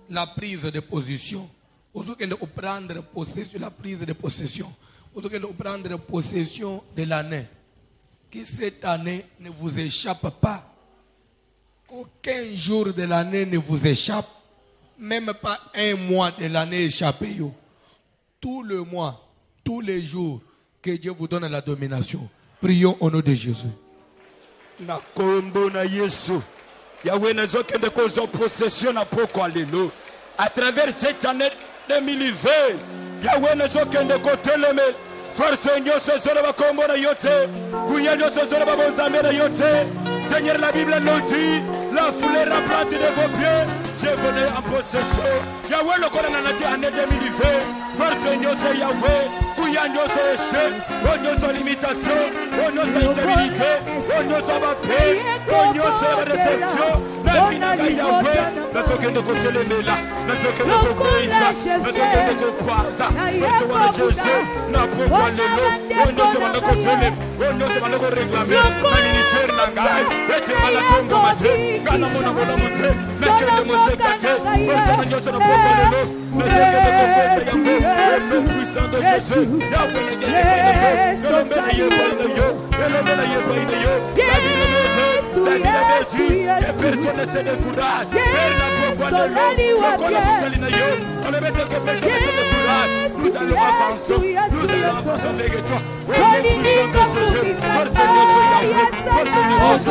la prise de position. Vous allez prendre possession, la prise de possession. Vous allez prendre possession de l'année. Que cette année ne vous échappe pas. Qu'aucun jour de l'année ne vous échappe. Même pas un mois de l'année échappé. Tout le mois, tous les jours, que Dieu vous donne la domination. Prions au nom de Jésus. Na kombo na Yesu. Yahweh nazokende kozo possession na poko alelo. À travers cette année 2020, Yahweh nazokende koteleme. Force nyose zora bakombo na yote. Kuya nyose zora babonzambe na yote. Seigneur, la Bible nous dit, la foulée ramplante de vos pieds, je venais en possession. Yahweh le Coran a dit année 2020. Force nyose Yahweh. Kuya nyose échec. On nyose limitation. On nyose instabilité. On nyose paix. On nyose réception. La finale Yahweh. Nazokende kotelemela. Nazokende kokoisa. Nazokende kokwaza. Force Jésus. Na pokwa lelo. On nyose bana kotele. On nyose bana koreklame. Na ministère na ngai. Ete mala tongo mate. Kana mona mona mute. Nakende mosekate. Force na nyose na pokwa lelo. Nazokende kokoisa Yahweh. Le puissant de Jésus. Yahweh na gende paina yo. Elomena ye paina yo. Elomena ye paina yo. La Bible nous dit. La Bible avait dit. Que personne ne se décourage. Perna pokwa lelo. Lokola musalina yo. On ne met que personne ne se décourage. Nous allons avancer. Nous allons avancer avec toi. Le puissant de Jésus. Force nyose Yahweh. Force nyose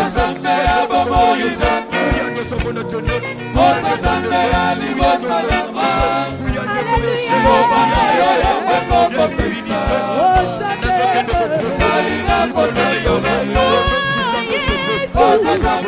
Jésus. Force nyose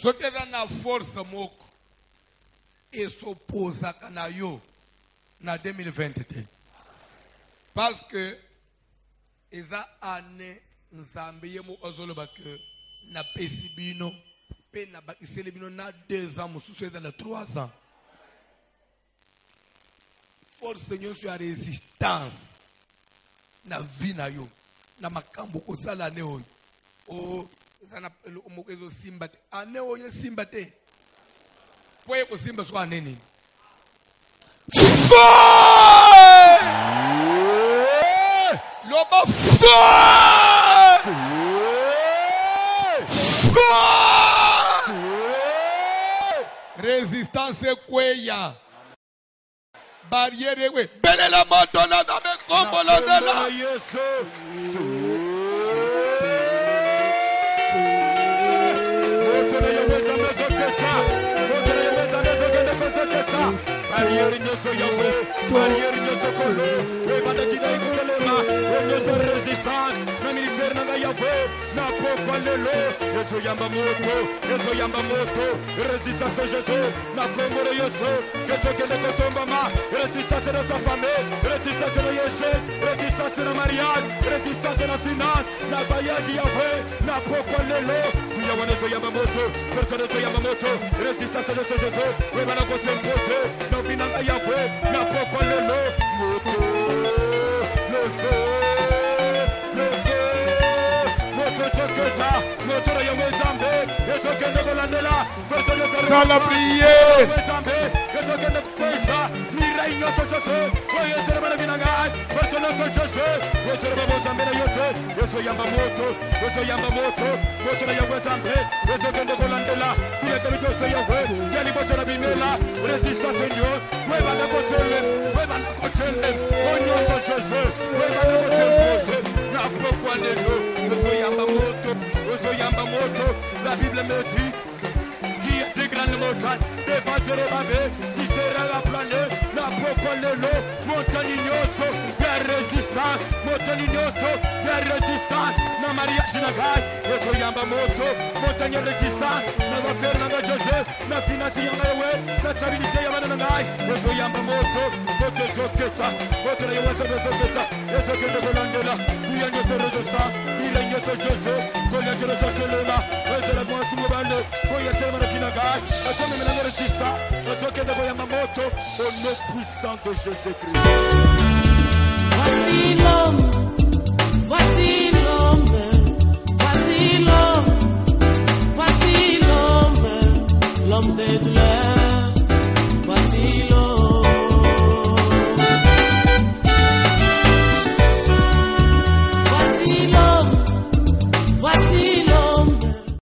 Ce qui est dans la force moko et s'oppose à Kanayo en 2021. Parce que eza année nzambe mo ozolo ba que na pesibino pe na ba iselebino na 2 ans mususu dans les 3 ans. Force Seigneur sur la résistance na vie na yo na makambo ko sala ne oyo o sana mokezo simba te ane oyo simba te poye ko simba so aneni loba résistance kweya barrière we belela moto na me kombo la dela Dans la prière. La Bible me dit qui est grande montagne, défenseur qui sera la planète, la procole montagne ignoso, ya résistant, montagne ignoso, ya résistant, na Maria Chinagai, eso yamba moto, montagne résistant, na affaire na Joseph, na finance yanga we, na stabilité yanga na ngai, eso yamba moto, moto soketa, moto na yawa soketa, eso que de Golandela, kuya nyoso résistant, ila nyoso Joseph, koya nyoso Chelema, eso la boîte mobile, koya tellement na Chinagai, eso me na résistant, eso que de yamba moto, au nom puissant de Jésus-Christ. Voici l'homme, voici l'homme, voici l'homme, voici l'homme, l'homme de